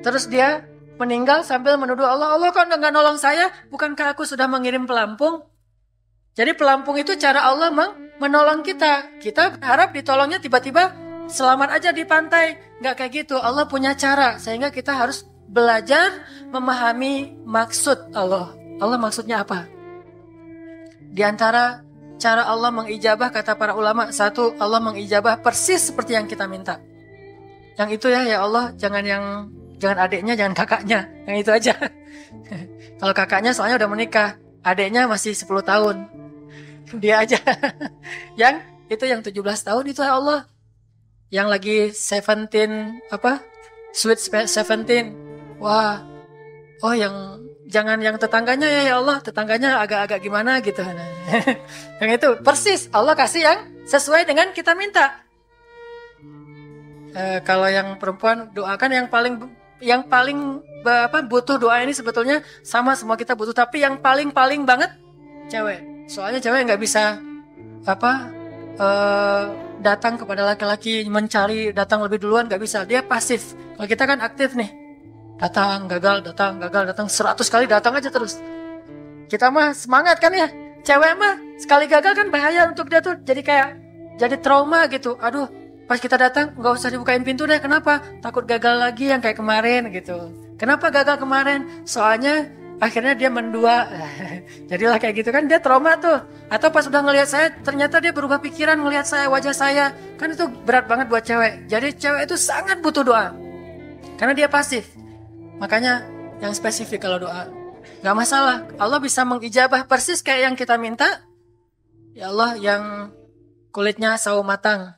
terus dia meninggal sambil menuduh Allah. Allah kok nggak nolong saya? Bukankah aku sudah mengirim pelampung? Jadi pelampung itu cara Allah menolong kita. Kita berharap ditolongnya tiba-tiba selamat aja di pantai. Nggak kayak gitu. Allah punya cara. Sehingga kita harus belajar memahami maksud Allah. Allah maksudnya apa? Di antara cara Allah mengijabah, kata para ulama, satu, Allah mengijabah persis seperti yang kita minta. Yang itu ya Allah, jangan adiknya, jangan kakaknya. Yang itu aja. Kalau kakaknya soalnya udah menikah, adiknya masih 10 tahun. Dia aja. Yang itu yang 17 tahun itu ya Allah. Yang lagi 17 apa? Sweet 17. Wah. Oh, yang jangan yang tetangganya ya Allah. Tetangganya agak-agak gimana gitu. Nah, yang itu persis Allah kasih yang sesuai dengan kita minta. Kalau yang perempuan doakan yang paling butuh doa ini sebetulnya sama semua kita butuh, tapi yang paling banget cewek. Soalnya cewek nggak bisa datang kepada laki-laki mencari datang lebih duluan, nggak bisa. Dia pasif. Kalau kita kan aktif nih, datang gagal 100 kali datang aja terus. Kita mah semangat kan ya. Cewek mah sekali gagal kan bahaya untuk dia tuh, jadi trauma gitu. Aduh, pas kita datang nggak usah dibukain pintu deh. Kenapa? Takut gagal lagi yang kayak kemarin gitu. Kenapa gagal kemarin? Soalnya akhirnya dia mendua. Jadilah kayak gitu kan, dia trauma tuh. Atau pas udah ngelihat saya ternyata dia berubah pikiran ngelihat saya, wajah saya. Kan itu berat banget buat cewek. Jadi cewek itu sangat butuh doa. Karena dia pasif. Makanya yang spesifik kalau doa. Gak masalah. Allah bisa mengijabah persis kayak yang kita minta. Ya Allah yang kulitnya sawo matang.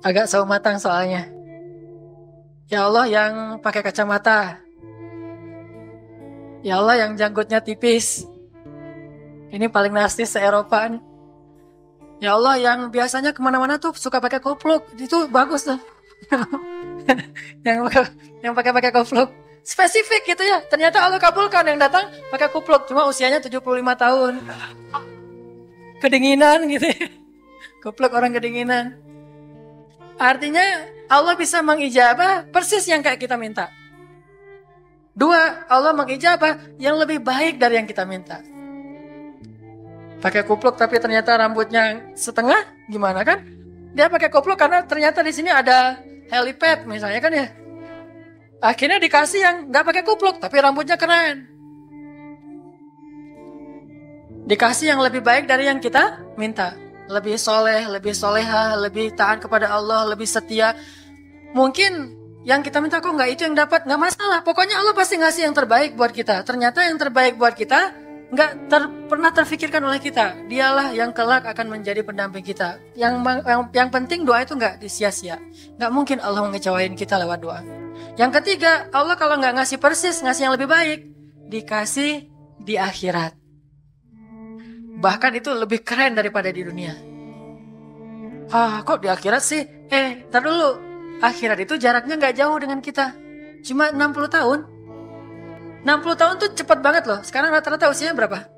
Agak sawo matang soalnya. Ya Allah yang pakai kacamata. Ya Allah yang janggutnya tipis. Ini paling narsis se-Eropa nih. Ya Allah yang biasanya kemana-mana tuh suka pakai kupluk. Itu bagus tuh. yang pakai kupluk. Spesifik gitu ya. Ternyata Allah kabulkan yang datang pakai kupluk. Cuma usianya 75 tahun. Kedinginan gitu ya. Kupluk orang kedinginan. Artinya Allah bisa mengijabah persis yang kayak kita minta. 2, Allah mengijabah yang lebih baik dari yang kita minta. Pakai kupluk tapi ternyata rambutnya setengah, gimana kan? Dia pakai kupluk karena ternyata di sini ada helipad misalnya kan ya. Akhirnya dikasih yang nggak pakai kupluk tapi rambutnya keren. Dikasih yang lebih baik dari yang kita minta. Lebih soleh, lebih soleha, lebih taat kepada Allah, lebih setia. Mungkin yang kita minta kok nggak itu yang dapat, nggak masalah. Pokoknya Allah pasti ngasih yang terbaik buat kita. Ternyata yang terbaik buat kita nggak pernah terfikirkan oleh kita. Dialah yang kelak akan menjadi pendamping kita. Yang penting doa itu nggak disia-sia. Nggak mungkin Allah mengecewain kita lewat doa. Yang ketiga, Allah kalau nggak ngasih persis, ngasih yang lebih baik, dikasih di akhirat. Bahkan itu lebih keren daripada di dunia. Kok di akhirat sih? Ntar dulu. Akhirat itu jaraknya gak jauh dengan kita. Cuma 60 tahun. 60 tahun tuh cepet banget loh. Sekarang rata-rata usianya berapa?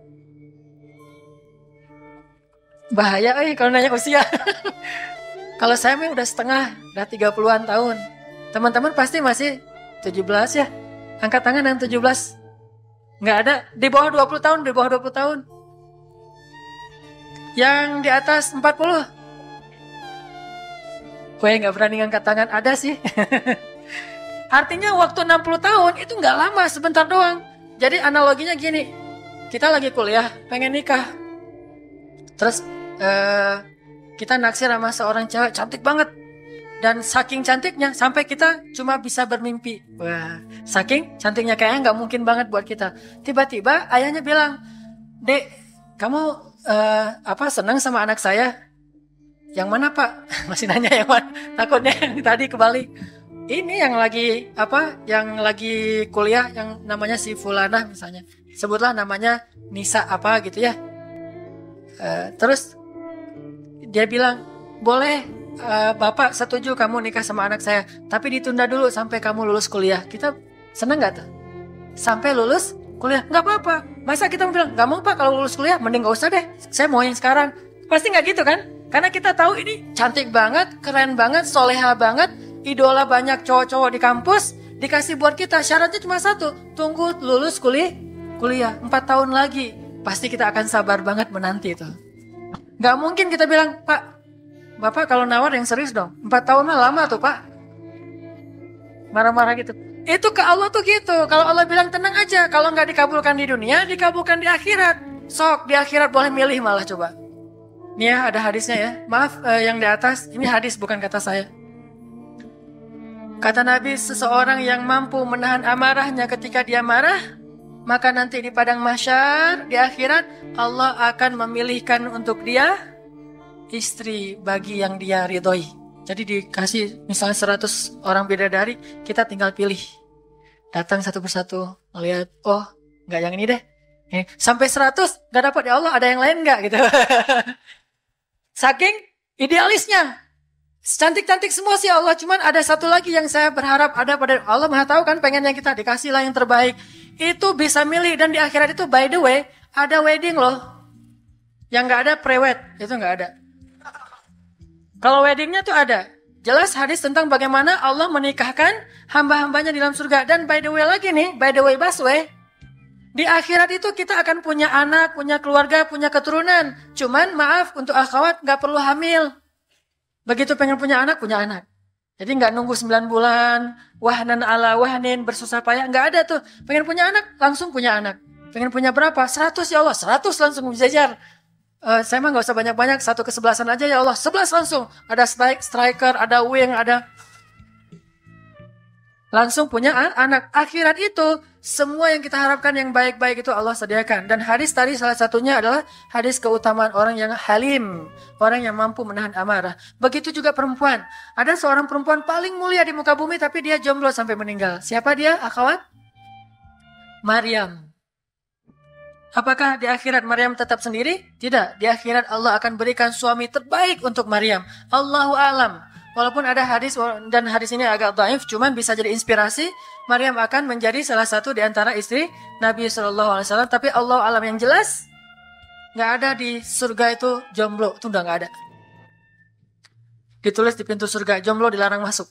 Bahaya kalau nanya usia. Kalau saya udah setengah. Udah 30-an tahun. Teman-teman pasti masih 17 ya. Angkat tangan yang 17. Gak ada. Di bawah 20 tahun. Di bawah 20 tahun. Yang di atas 40. Gue gak berani ngangkat tangan. Ada sih. Artinya waktu 60 tahun itu gak lama, sebentar doang. Jadi analoginya gini. Kita lagi kuliah, pengen nikah. Terus kita naksir sama seorang cewek cantik banget. Dan saking cantiknya sampai kita cuma bisa bermimpi. Wah, saking cantiknya kayaknya gak mungkin banget buat kita. Tiba-tiba ayahnya bilang, "Dek, kamu senang sama anak saya?" "Yang mana Pak?" Masih nanya yang mana, takutnya yang tadi kebalik. Ini yang lagi yang lagi kuliah yang namanya si Fulanah misalnya. Sebutlah namanya Nisa apa gitu ya. Terus dia bilang, "Boleh, Bapak setuju kamu nikah sama anak saya, tapi ditunda dulu sampai kamu lulus kuliah." Kita seneng gak tuh? Sampai lulus kuliah, nggak apa-apa. Masa kita mau bilang, nggak mau Pak kalau lulus kuliah, mending nggak usah deh, saya mau yang sekarang. Pasti nggak gitu kan? Karena kita tahu ini cantik banget, keren banget, soleha banget, idola banyak cowok-cowok di kampus, dikasih buat kita. Syaratnya cuma satu, tunggu lulus kuliah 4 tahun lagi. Pasti kita akan sabar banget menanti itu. Nggak mungkin kita bilang, "Pak, Bapak kalau nawar yang serius dong, 4 tahun mah lama tuh Pak." Marah-marah gitu. Itu ke Allah tuh gitu. Kalau Allah bilang tenang aja, kalau nggak dikabulkan di dunia, dikabulkan di akhirat. Sok di akhirat boleh milih malah coba. Nih ya ada hadisnya ya. Maaf yang di atas, ini hadis bukan kata saya. Kata Nabi, seseorang yang mampu menahan amarahnya ketika dia marah, maka nanti di padang mahsyar, di akhirat, Allah akan memilihkan untuk dia istri bagi yang dia ridhoi. Jadi dikasih misalnya 100 orang bidadari, kita tinggal pilih. Datang satu persatu, melihat, oh nggak yang ini deh. Sampai 100 nggak dapat ya Allah, ada yang lain nggak gitu. Saking idealisnya. Cantik-cantik semua sih Allah, cuman ada satu lagi yang saya berharap ada pada Allah. Maha tahu kan, pengennya kita dikasihlah yang terbaik. Itu bisa milih, dan di akhirat itu by the way ada wedding loh. Yang nggak ada pre-wed, itu nggak ada. Kalau weddingnya tuh ada. Jelas hadis tentang bagaimana Allah menikahkan hamba-hambanya di dalam surga. Dan by the way lagi nih, by the way Baswe, di akhirat itu kita akan punya anak, punya keluarga, punya keturunan. Cuman maaf untuk akhwat nggak perlu hamil. Begitu pengen punya anak, punya anak. Jadi nggak nunggu 9 bulan, wahnan ala wahnin, bersusah payah. Nggak ada tuh. Pengen punya anak, langsung punya anak. Pengen punya berapa? 100 ya Allah, 100 langsung berjajar. Saya mah nggak usah banyak-banyak, 1 ke 11-an aja ya Allah. 11 langsung. Ada striker, ada wing, ada... Langsung punya anak. Akhirat itu, semua yang kita harapkan yang baik-baik itu Allah sediakan. Dan hadis tadi salah satunya adalah hadis keutamaan orang yang halim. Orang yang mampu menahan amarah. Begitu juga perempuan. Ada seorang perempuan paling mulia di muka bumi, tapi dia jomblo sampai meninggal. Siapa dia, akhwat? Maryam. Apakah di akhirat Maryam tetap sendiri? Tidak. Di akhirat Allah akan berikan suami terbaik untuk Maryam. Allahu alam. Walaupun ada hadis, dan hadis ini agak dhaif, cuman bisa jadi inspirasi, Maryam akan menjadi salah satu di antara istri Nabi SAW. Tapi Allah alam, yang jelas, nggak ada di surga itu jomblo, itu udah nggak ada. Ditulis di pintu surga, jomblo dilarang masuk.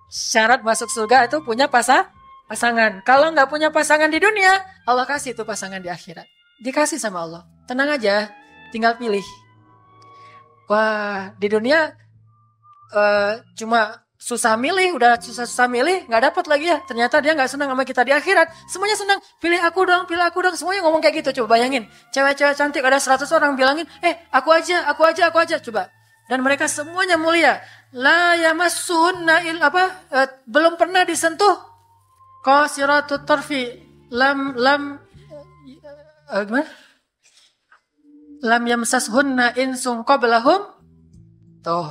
Syarat masuk surga itu punya pasangan. Kalau nggak punya pasangan di dunia, Allah kasih itu pasangan di akhirat. Dikasih sama Allah. Tenang aja, tinggal pilih. Wah, di dunia cuma susah milih, udah susah milih, nggak dapat lagi ya. Ternyata dia nggak senang sama kita. Di akhirat, semuanya senang. Pilih aku dong. Semuanya ngomong kayak gitu. Coba bayangin, cewek-cewek cantik ada 100 orang bilangin, aku aja. Coba. Dan mereka semuanya mulia. La yamassunna belum pernah disentuh qasiratut tarfi. Gimana? Lam yamsashunna insung qablahum. Tuh,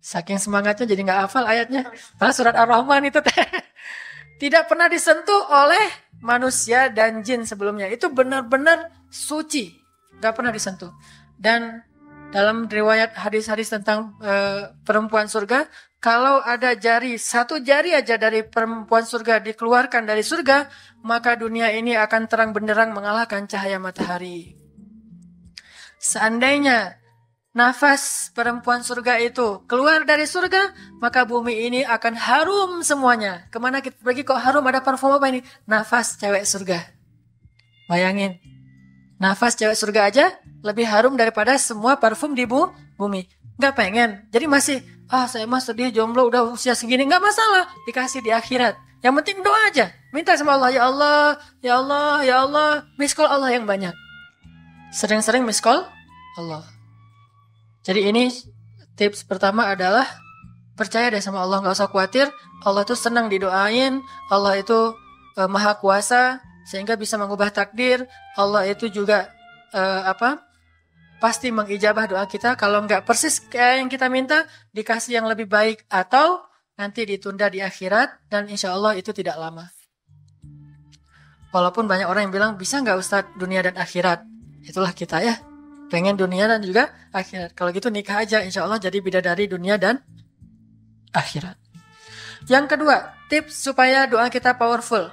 saking semangatnya jadi nggak hafal ayatnya. Padahal surat Ar-Rahman itu tidak pernah disentuh oleh manusia dan jin sebelumnya. Itu benar-benar suci, nggak pernah disentuh. Dan dalam riwayat hadis-hadis tentang perempuan surga, kalau ada satu jari aja dari perempuan surga dikeluarkan dari surga, maka dunia ini akan terang benderang mengalahkan cahaya matahari. Seandainya nafas perempuan surga itu keluar dari surga, maka bumi ini akan harum semuanya. Kemana kita pergi kok harum? Ada parfum apa ini? Nafas cewek surga. Bayangin, nafas cewek surga aja lebih harum daripada semua parfum di bumi. Gak pengen. Jadi masih, saya mah sedih jomblo udah usia segini. Gak masalah, dikasih di akhirat. Yang penting doa aja. Minta sama Allah, ya Allah, ya Allah, ya Allah. Miss call Allah yang banyak. Sering-sering miss call Allah. Jadi ini tips pertama adalah percaya deh sama Allah, gak usah khawatir. Allah itu senang didoain. Allah itu maha kuasa sehingga bisa mengubah takdir. Allah itu juga pasti mengijabah doa kita. Kalau nggak persis kayak yang kita minta, dikasih yang lebih baik atau nanti ditunda di akhirat, dan insya Allah itu tidak lama. Walaupun banyak orang yang bilang bisa nggak Ustadz dunia dan akhirat. Itulah kita ya, pengen dunia dan juga akhirat. Kalau gitu nikah aja, insya Allah jadi bidadari dunia dan akhirat. Yang kedua, tips supaya doa kita powerful.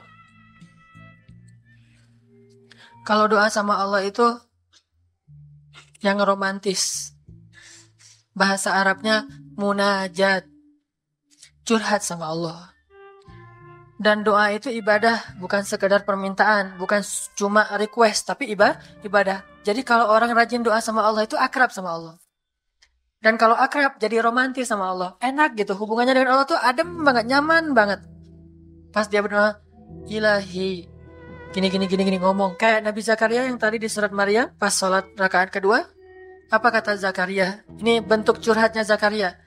Kalau doa sama Allah itu yang romantis. Bahasa Arabnya munajat. Curhat sama Allah. Dan doa itu ibadah, bukan sekedar permintaan, bukan cuma request, tapi ibadah. Jadi kalau orang rajin doa sama Allah itu akrab sama Allah. Dan kalau akrab jadi romantis sama Allah. Enak gitu, hubungannya dengan Allah tuh adem banget, nyaman banget. Pas dia berdoa, Ilahi, gini ngomong. Kayak Nabi Zakaria yang tadi di surat Maryam, pas sholat rakaat kedua. Apa kata Zakaria? Ini bentuk curhatnya Zakaria.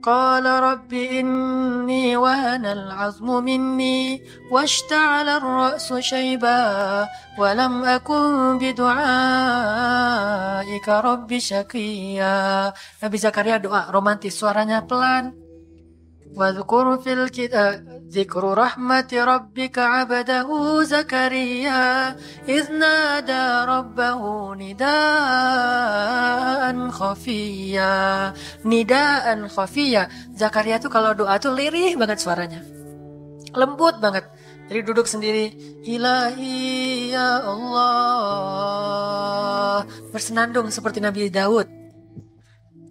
Qala rabbi inni wahana al-'azmu minni washta'ala ar-ra'su shayba wa lam akun bidu'aika rabbi syaqiyya. Nabi Zakaria doa romantis, suaranya pelan. Wadhkur fil kitab dzikru rahmati rabbika 'abdahu Zakaria idz nada rabbahu nidaan khafiyya. Nidaan khafiyya. Zakaria tuh kalau doa tuh lirih banget suaranya. Lembut banget. Jadi duduk sendiri, Ilahi ya Allah. Bersenandung seperti Nabi Daud.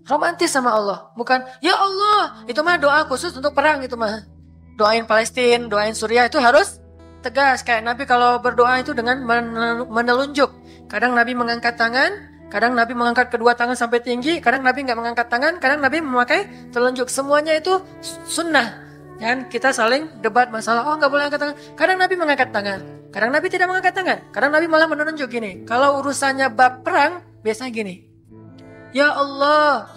Romantis sama Allah, bukan ya Allah, itu mah doa khusus untuk perang, itu mah doain Palestina, doain Suriah, itu harus tegas. Kayak Nabi kalau berdoa itu dengan menelunjuk. Kadang Nabi mengangkat tangan, kadang Nabi mengangkat kedua tangan sampai tinggi, kadang Nabi nggak mengangkat tangan, kadang Nabi memakai telunjuk. Semuanya itu sunnah. Dan kita saling debat masalah, oh nggak boleh angkat tangan. Kadang Nabi mengangkat tangan, kadang Nabi tidak mengangkat tangan, kadang Nabi malah menunjuk gini. Kalau urusannya bab perang, biasanya gini. Ya Allah,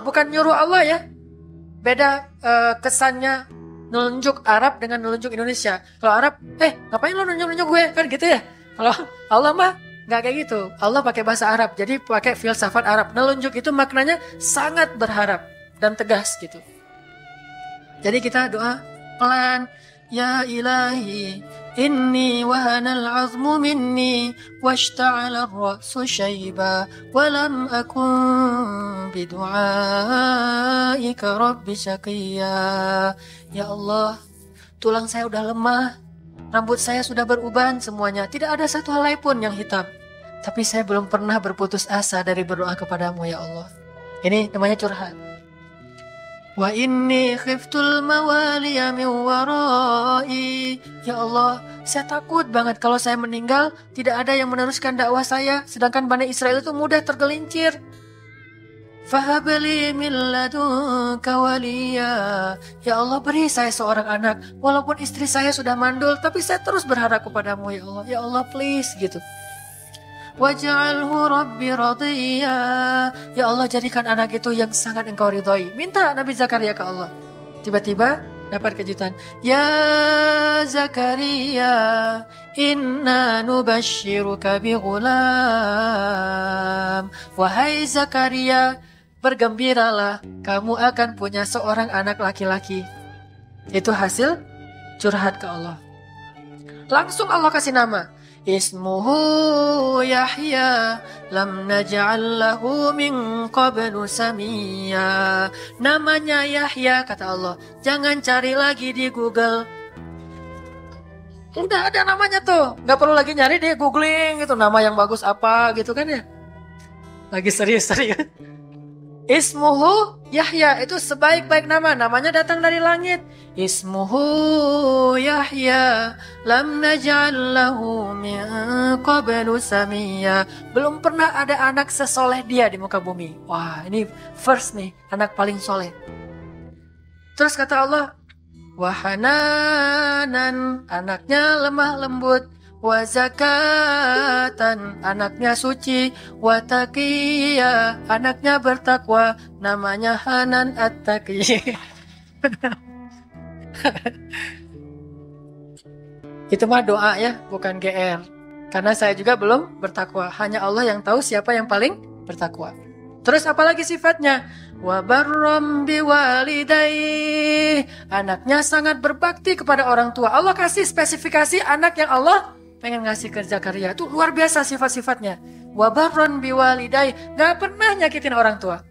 bukan nyuruh Allah ya. Beda kesannya nelunjuk Arab dengan nelunjuk Indonesia. Kalau Arab, ngapain lo nunjuk-nunjuk gue? Kan gitu ya. Kalau Allah mah nggak kayak gitu. Allah pakai bahasa Arab, jadi pakai filsafat Arab. Nelunjuk itu maknanya sangat berharap dan tegas gitu. Jadi kita doa pelan. Ya ilahi, inni wahana al-'azmu minni washta'ala ar-ra'su shayba wa lam akun bidu'aika rabbi syaqiyya. Ya Allah, tulang saya udah lemah, rambut saya sudah beruban semuanya, tidak ada satu helai pun yang hitam. Tapi saya belum pernah berputus asa dari berdoa kepadamu ya Allah. Ini namanya curhat. Wa inni khiftul mawaliya min warai. Ya Allah, saya takut banget kalau saya meninggal tidak ada yang meneruskan dakwah saya, sedangkan Bani Israel itu mudah tergelincir. Fahabli min ladunka waliya. Ya Allah, beri saya seorang anak. Walaupun istri saya sudah mandul, tapi saya terus berharap kepadamu ya Allah. Ya Allah, please gitu. Waj'alhu rabbi radiyya. Ya Allah, jadikan anak itu yang sangat engkau ridhoi. Minta Nabi Zakaria ke Allah. Tiba-tiba dapat kejutan. Ya Zakaria, inna nubashiruka bi ghulam. Wahai Zakaria, bergembiralah, kamu akan punya seorang anak laki-laki. Itu hasil curhat ke Allah. Langsung Allah kasih nama. Ismuhu Yahya lam naj'al lahu min qablu samiyya. Namanya Yahya, kata Allah. Jangan cari lagi di Google. Udah ada namanya tuh, nggak perlu lagi nyari di googling gitu nama yang bagus apa gitu kan ya. Lagi serius-serius. Ismuhu Yahya, itu sebaik-baik nama. Namanya datang dari langit. Ismuhu Yahya lam naj'al lahu min qablu samiyya. Belum pernah ada anak sesoleh dia di muka bumi. Wah, ini first nih, anak paling soleh. Terus kata Allah, wahananan, anaknya lemah lembut. Wa zakatan, anaknya suci. Wa taqiyya, anaknya bertakwa. Namanya Hanan At-Taqi. Itu mah doa ya, bukan GR. Karena saya juga belum bertakwa. Hanya Allah yang tahu siapa yang paling bertakwa. Terus apalagi sifatnya? Wa barram biwalidayhi, anaknya sangat berbakti kepada orang tua. Allah kasih spesifikasi anak yang Allah pengen ngasih ke Zakaria. Itu luar biasa sifat-sifatnya. Wa barran biwalidayhi, gak pernah nyakitin orang tua.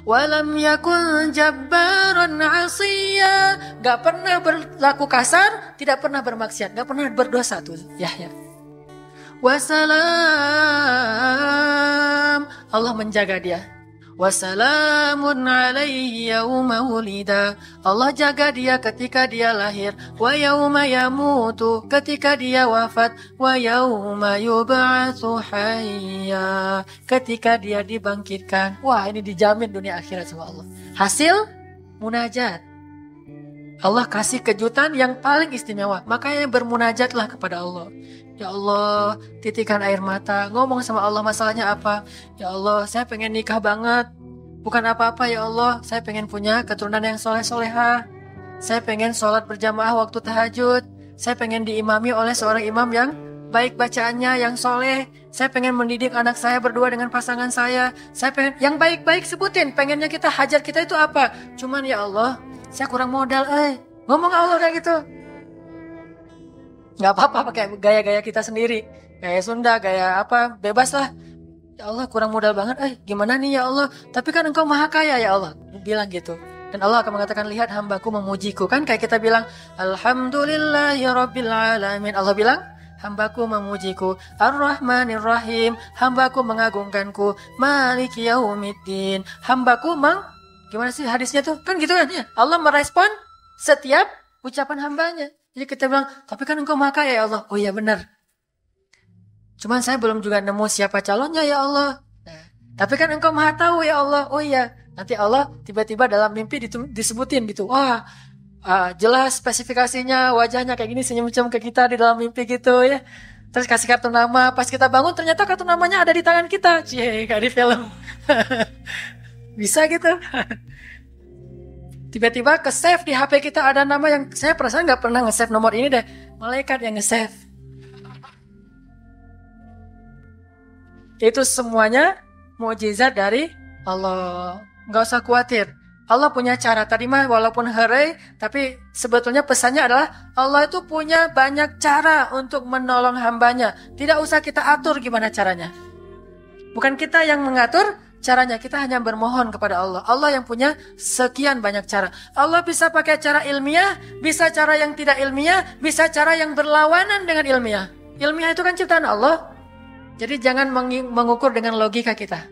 Walam yakun jabbaran asiyya, gak pernah berlaku kasar, tidak pernah bermaksiat, gak pernah berdosa tuh Yahya. Wassalam, Allah menjaga dia. Wassalamun alaihi yauma wulida, Allah jaga dia ketika dia lahir. Wa yauma yamutu, ketika dia wafat. Wa yauma yub'atsu hayya, ketika dia dibangkitkan. Wah, ini dijamin dunia akhirat sama Allah. Hasil munajat. Allah kasih kejutan yang paling istimewa. Makanya bermunajatlah kepada Allah. Ya Allah, titikan air mata, ngomong sama Allah masalahnya apa. Ya Allah, saya pengen nikah banget. Bukan apa-apa ya Allah, saya pengen punya keturunan yang soleh-soleha. Saya pengen sholat berjamaah waktu tahajud. Saya pengen diimami oleh seorang imam yang baik bacaannya, yang soleh. Saya pengen mendidik anak saya berdua dengan pasangan saya. Saya pengen yang baik-baik sebutin. Pengennya kita hajar kita itu apa? Cuman ya Allah, saya kurang modal. Ngomong Allah kayak gitu. Nggak apa-apa pakai gaya-gaya kita sendiri. Gaya Sunda, gaya apa, bebas lah. Ya Allah kurang modal banget, gimana nih ya Allah? Tapi kan engkau maha kaya ya Allah. Bilang gitu. Dan Allah akan mengatakan, lihat hambaku memujiku. Kan kayak kita bilang, Alhamdulillahirrabbilalamin. Allah bilang, hambaku memujiku. Ar-Rahmanir-Rahim. Hambaku mengagungkanku. Maliki yaumiddin. Hambaku gimana sih hadisnya tuh? Kan gitu kan ya. Allah merespon setiap ucapan hambanya. Jadi kita bilang, tapi kan engkau maha kaya ya Allah. Oh iya benar. Cuman saya belum juga nemu siapa calonnya ya Allah. Nah, tapi kan engkau maha tahu ya Allah. Oh iya. Nanti Allah tiba-tiba dalam mimpi disebutin gitu. Wah, jelas spesifikasinya, wajahnya kayak gini, senyum-senyum ke kita di dalam mimpi gitu ya. Terus kasih kartu nama. Pas kita bangun ternyata kartu namanya ada di tangan kita. Cie, kayak di film. Bisa gitu. Tiba-tiba ke-save di HP kita ada nama yang saya perasaan nggak pernah nge-save nomor ini deh. Malaikat yang nge-save. Itu semuanya mukjizat dari Allah. Nggak usah khawatir. Allah punya cara. Tadi mah walaupun herai, tapi sebetulnya pesannya adalah Allah itu punya banyak cara untuk menolong hambanya. Tidak usah kita atur gimana caranya. Bukan kita yang mengatur caranya. Kita hanya bermohon kepada Allah. Allah yang punya sekian banyak cara. Allah bisa pakai cara ilmiah, bisa cara yang tidak ilmiah, bisa cara yang berlawanan dengan ilmiah. Ilmiah itu kan ciptaan Allah. Jadi jangan mengukur dengan logika kita.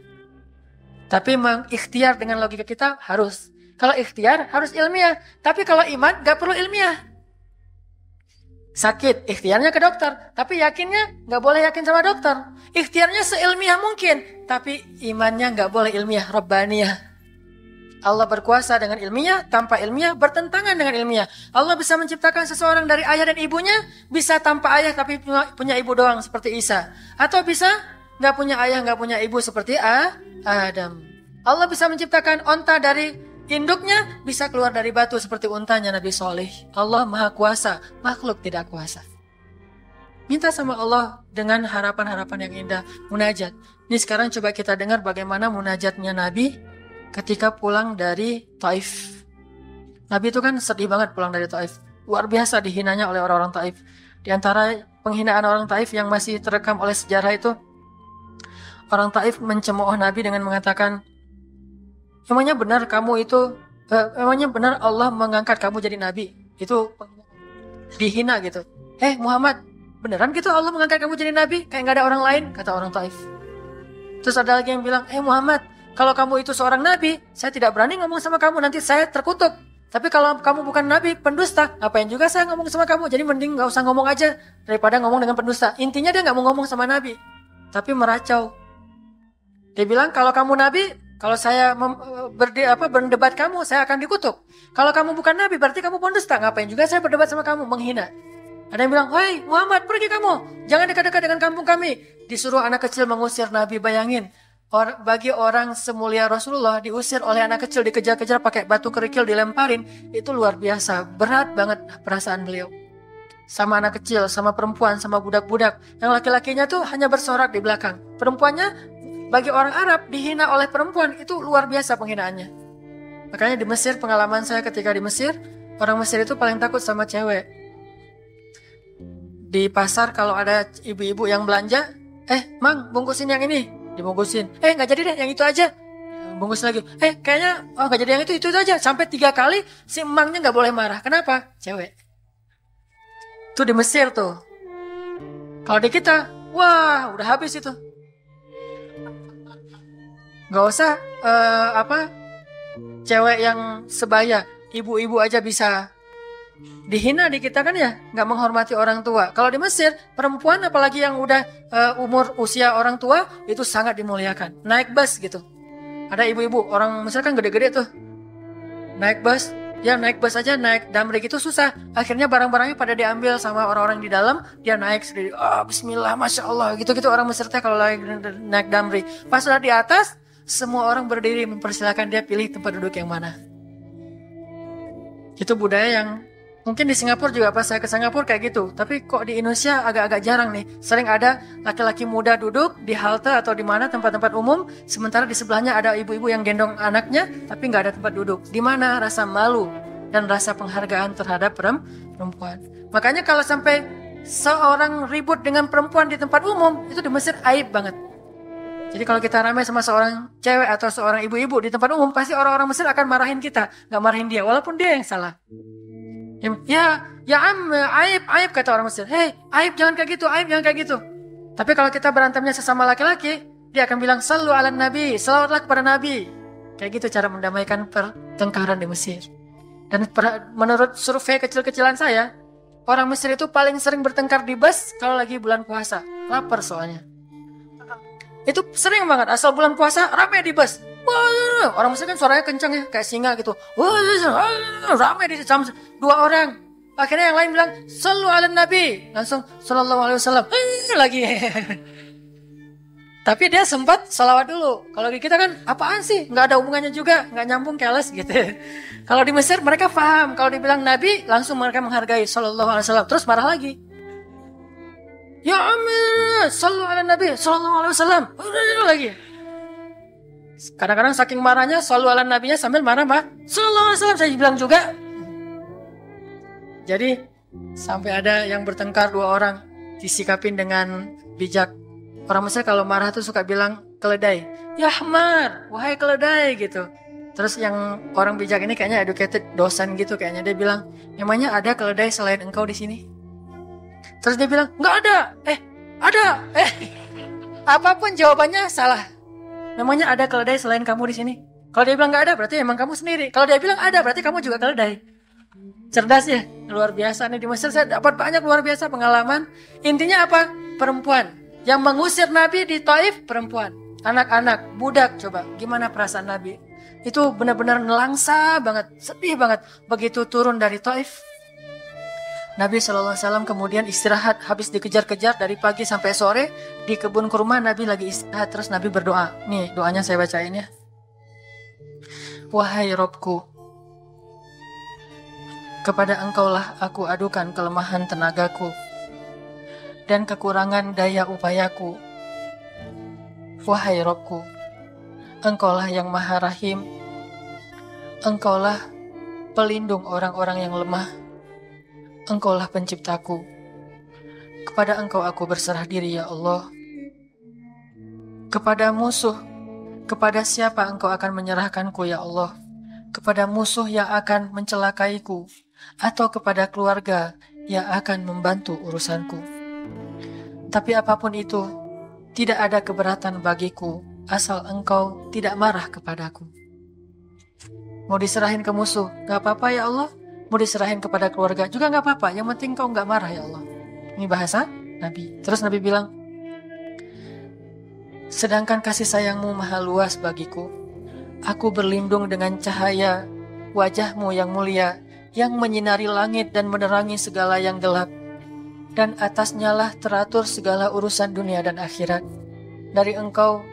Tapi mengikhtiar dengan logika kita harus. Kalau ikhtiar harus ilmiah. Tapi kalau iman gak perlu ilmiah. Sakit, ikhtiarnya ke dokter. Tapi yakinnya gak boleh yakin sama dokter. Ikhtiarnya seilmiah mungkin. Tapi imannya gak boleh ilmiah, rabbaniyah. Allah berkuasa dengan ilmiah, tanpa ilmiah, bertentangan dengan ilmiah. Allah bisa menciptakan seseorang dari ayah dan ibunya, bisa tanpa ayah tapi punya ibu doang seperti Isa. Atau bisa gak punya ayah, gak punya ibu seperti Adam. Allah bisa menciptakan onta dari induknya, bisa keluar dari batu seperti untanya Nabi Soleh. Allah maha kuasa, makhluk tidak kuasa. Minta sama Allah dengan harapan-harapan yang indah, munajat. Ini sekarang coba kita dengar bagaimana munajatnya Nabi ketika pulang dari Taif. Nabi itu kan sedih banget pulang dari Taif. Luar biasa dihinanya oleh orang-orang Taif. Di antara penghinaan orang Taif yang masih terekam oleh sejarah itu, orang Taif mencemooh Nabi dengan mengatakan, emangnya benar kamu itu, emangnya benar Allah mengangkat kamu jadi Nabi? Itu dihina gitu. Muhammad, beneran gitu Allah mengangkat kamu jadi Nabi? Kayak gak ada orang lain, kata orang Taif. Terus ada lagi yang bilang, Muhammad, kalau kamu itu seorang nabi, saya tidak berani ngomong sama kamu, nanti saya terkutuk. Tapi kalau kamu bukan nabi, pendusta, ngapain juga saya ngomong sama kamu? Jadi mending gak usah ngomong aja daripada ngomong dengan pendusta. Intinya dia gak mau ngomong sama nabi, tapi meracau. Dia bilang, kalau kamu nabi, kalau saya berdebat kamu, saya akan dikutuk. Kalau kamu bukan nabi, berarti kamu pendusta. Ngapain juga saya berdebat sama kamu, menghina. Ada yang bilang, hei Muhammad, pergi kamu, jangan dekat-dekat dengan kampung kami. Disuruh anak kecil mengusir Nabi, bayangin. Bagi orang semulia Rasulullah diusir oleh anak kecil, dikejar-kejar pakai batu kerikil dilemparin, itu luar biasa, berat banget perasaan beliau. Sama anak kecil, sama perempuan, sama budak-budak. Yang laki-lakinya tuh hanya bersorak di belakang. Perempuannya bagi orang Arab dihina oleh perempuan, itu luar biasa penghinaannya. Makanya di Mesir, pengalaman saya ketika di Mesir, orang Mesir itu paling takut sama cewek. Di pasar kalau ada ibu-ibu yang belanja, Mang, bungkusin yang ini. Dibungkusin. Nggak jadi deh, yang itu aja. Bungkus lagi. Kayaknya, nggak jadi yang itu aja. Sampai 3 kali, si emangnya nggak boleh marah. Kenapa? Cewek. Itu di Mesir tuh. Kalau di kita, wah, udah habis itu. Nggak usah, cewek yang sebaya. Ibu-ibu aja bisa dihina di kita kan ya, nggak menghormati orang tua. Kalau di Mesir, perempuan apalagi yang udah usia orang tua itu sangat dimuliakan. Naik bus gitu, ada ibu-ibu orang Mesir kan gede-gede tuh, naik bus, dia naik bus aja, naik damri gitu susah. Akhirnya barang-barangnya pada diambil sama orang-orang di dalam, dia naik sendiri. Bismillah, masya Allah, gitu-gitu orang Mesir teh kalau lagi naik damri. Pas udah di atas, semua orang berdiri mempersilahkan dia pilih tempat duduk yang mana. Itu budaya yang mungkin di Singapura juga, pas saya ke Singapura kayak gitu. Tapi kok di Indonesia agak-agak jarang nih. Sering ada laki-laki muda duduk di halte atau di mana tempat-tempat umum, sementara di sebelahnya ada ibu-ibu yang gendong anaknya, tapi nggak ada tempat duduk. Di mana rasa malu dan rasa penghargaan terhadap perempuan. Makanya kalau sampai seorang ribut dengan perempuan di tempat umum, itu di Mesir aib banget. Jadi kalau kita ramai sama seorang cewek atau seorang ibu-ibu di tempat umum, pasti orang-orang Mesir akan marahin kita, nggak marahin dia, walaupun dia yang salah. Ya aib kata orang Mesir. Hei, aib jangan kayak gitu, aib jangan kayak gitu. Tapi kalau kita berantemnya sesama laki-laki, dia akan bilang sallu ala nabi, selawatlah kepada nabi. Kayak gitu cara mendamaikan pertengkaran di Mesir. Dan menurut survei kecil-kecilan saya, orang Mesir itu paling sering bertengkar di bus kalau lagi bulan puasa, lapar soalnya. Itu sering banget, asal bulan puasa rame di bus. Wah, orang Mesir kan suaranya kencang ya, kayak singa gitu. Wah, rame di jam 2 orang. Akhirnya yang lain bilang, sallu ala nabi. Langsung, sallallahu alaihi wasallam. Lagi. Tapi dia sempat salawat dulu. Kalau di kita kan, apaan sih? Nggak ada hubungannya juga, nggak nyambung, keles gitu. Kalau di Mesir mereka paham. Kalau dibilang nabi, langsung mereka menghargai sallallahu alaihi wasallam. Terus marah lagi. Ya amin, sallu ala nabi, sallallahu alaihi wasallam. Lagi. Kadang-kadang saking marahnya, sallu ala nabinya sambil marah, sallallahu alaihi wasallam. Saya bilang juga. Jadi sampai ada yang bertengkar 2 orang disikapin dengan bijak. Orang Mesir kalau marah tuh suka bilang keledai. Ya Ahmar, wahai keledai gitu. Terus yang orang bijak ini kayaknya educated dosen gitu, kayaknya dia bilang, emangnya ada keledai selain engkau di sini? Terus dia bilang, nggak ada. Ada. Apapun jawabannya salah. Memangnya ada keledai selain kamu di sini? Kalau dia bilang nggak ada, berarti emang kamu sendiri. Kalau dia bilang ada, berarti kamu juga keledai. Cerdas ya, luar biasa nih di Mesir. Saya dapat banyak luar biasa pengalaman. Intinya apa? Perempuan yang mengusir Nabi di Taif, perempuan, anak-anak, budak. Coba gimana perasaan Nabi? Itu benar-benar nelangsa banget, sedih banget. Begitu turun dari Taif, Nabi SAW kemudian istirahat, habis dikejar-kejar dari pagi sampai sore di kebun kurma. Nabi lagi istirahat, terus Nabi berdoa. Nih doanya saya bacain ya. Wahai Robku, kepada engkaulah aku adukan kelemahan tenagaku dan kekurangan daya upayaku. Wahai Robku, engkaulah yang maha rahim, engkaulah pelindung orang-orang yang lemah. Engkaulah penciptaku. Kepada engkau aku berserah diri ya Allah. Kepada musuh, kepada siapa engkau akan menyerahkanku ya Allah? Kepada musuh yang akan mencelakaiku, atau kepada keluarga yang akan membantu urusanku. Tapi apapun itu, tidak ada keberatan bagiku, asal engkau tidak marah kepadaku. Mau diserahin ke musuh, gak apa-apa ya Allah. Mau diserahin kepada keluarga juga gak apa-apa. Yang penting kau gak marah ya Allah. Ini bahasa Nabi. Terus Nabi bilang, sedangkan kasih sayangmu maha luas bagiku. Aku berlindung dengan cahaya wajahmu yang mulia, yang menyinari langit dan menerangi segala yang gelap. Dan atasnya lah teratur segala urusan dunia dan akhirat. Dari engkau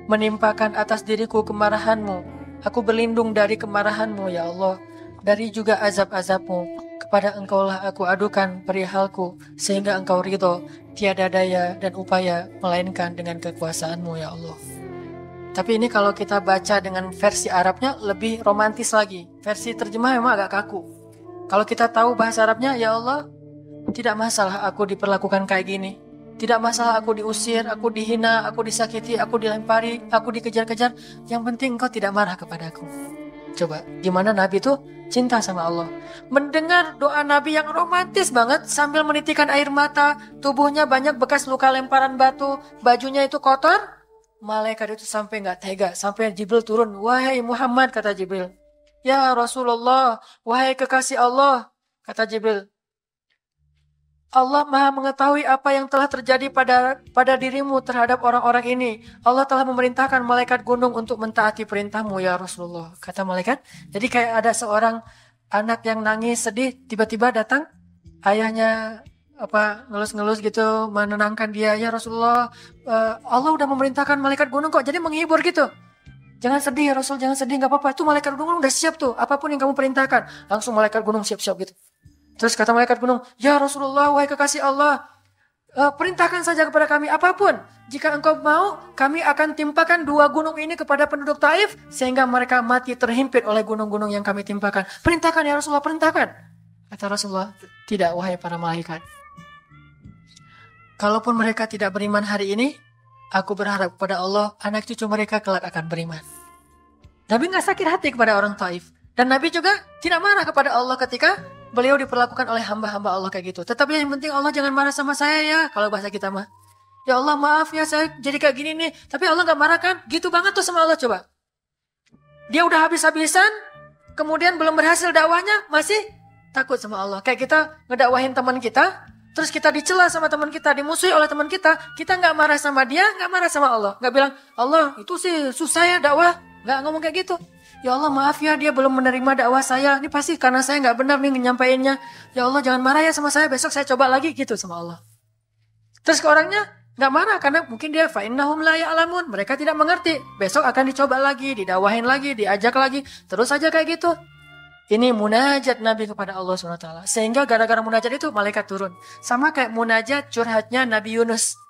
menimpakan atas diriku kemarahanmu. Aku berlindung dari kemarahanmu ya Allah. Dari juga azab-azabmu. Kepada engkaulah aku adukan perihalku, sehingga engkau ridho, tiada daya dan upaya, melainkan dengan kekuasaanmu ya Allah. Tapi ini kalau kita baca dengan versi Arabnya lebih romantis lagi. Versi terjemah memang agak kaku. Kalau kita tahu bahasa Arabnya, ya Allah, tidak masalah aku diperlakukan kayak gini. Tidak masalah aku diusir, aku dihina, aku disakiti, aku dilempari, aku dikejar-kejar. Yang penting engkau tidak marah kepadaku. Coba, gimana Nabi itu cinta sama Allah. Mendengar doa Nabi yang romantis banget sambil menitikan air mata, tubuhnya banyak bekas luka lemparan batu, bajunya itu kotor. Malaikat itu sampai gak tega, sampai Jibril turun. Wahai Muhammad, kata Jibril. Ya Rasulullah, wahai kekasih Allah, kata Jibril. Allah maha mengetahui apa yang telah terjadi pada dirimu terhadap orang-orang ini. Allah telah memerintahkan malaikat gunung untuk mentaati perintahmu ya Rasulullah. Kata malaikat. Jadi kayak ada seorang anak yang nangis sedih, tiba-tiba datang ayahnya ngelus-ngelus gitu, menenangkan dia. Ya Rasulullah, Allah udah memerintahkan malaikat gunung kok, jadi menghibur gitu. Jangan sedih ya Rasul, jangan sedih, nggak apa-apa. Itu malaikat gunung udah siap tuh, apapun yang kamu perintahkan. Langsung malaikat gunung siap-siap gitu. Terus kata malaikat gunung, ya Rasulullah, wahai kekasih Allah, perintahkan saja kepada kami apapun. Jika engkau mau, kami akan timpakan 2 gunung ini kepada penduduk Taif, sehingga mereka mati terhimpit oleh gunung-gunung yang kami timpakan. Perintahkan ya Rasulullah, perintahkan. Kata Rasulullah, tidak wahai para malaikat. Kalaupun mereka tidak beriman hari ini, aku berharap kepada Allah, anak cucu mereka kelak akan beriman. Nabi nggak sakit hati kepada orang Taif. Dan Nabi juga tidak marah kepada Allah ketika beliau diperlakukan oleh hamba-hamba Allah kayak gitu. Tetapi yang penting Allah jangan marah sama saya ya, kalau bahasa kita mah. Ya Allah maaf ya saya jadi kayak gini nih. Tapi Allah nggak marah kan? Gitu banget tuh sama Allah coba. Dia udah habis-habisan, kemudian belum berhasil dakwahnya, masih takut sama Allah. Kayak kita ngedakwahin teman kita, terus kita dicela sama teman kita, dimusuhi oleh teman kita nggak marah sama dia, nggak marah sama Allah. Nggak bilang, Allah itu sih susah ya dakwah. Nggak ngomong kayak gitu. Ya Allah maaf ya dia belum menerima dakwah saya. Ini pasti karena saya nggak benar nih nyampainya. Ya Allah jangan marah ya sama saya, besok saya coba lagi gitu sama Allah. Terus ke orangnya nggak marah karena mungkin dia fa'innahum la ya'lamun. Mereka tidak mengerti. Besok akan dicoba lagi, didakwahin lagi, diajak lagi. Terus aja kayak gitu. Ini munajat Nabi kepada Allah SWT. Sehingga gara-gara munajat itu malaikat turun. Sama kayak munajat curhatnya Nabi Yunus.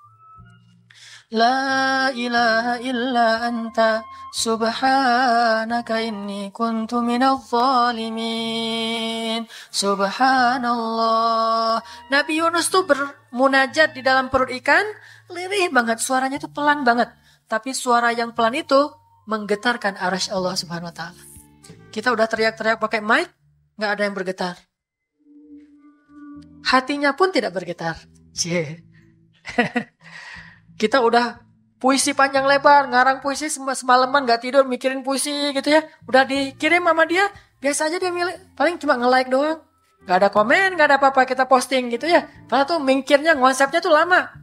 La ilaha illa anta subhanaka inni kuntu minadh zalimin. Subhanallah. Nabi Yunus tuh bermunajat di dalam perut ikan, lirih banget, suaranya tuh pelan banget. Tapi suara yang pelan itu menggetarkan arasy Allah Subhanahu wa taala. Kita udah teriak-teriak pakai mic, nggak ada yang bergetar. Hatinya pun tidak bergetar. Cie. Kita udah puisi panjang lebar, ngarang puisi semalaman gak tidur mikirin puisi gitu ya. Udah dikirim sama dia, biasa aja dia paling cuma nge-like doang. Gak ada komen, gak ada apa-apa kita posting gitu ya. Padahal tuh mikirnya, konsepnya tuh lama.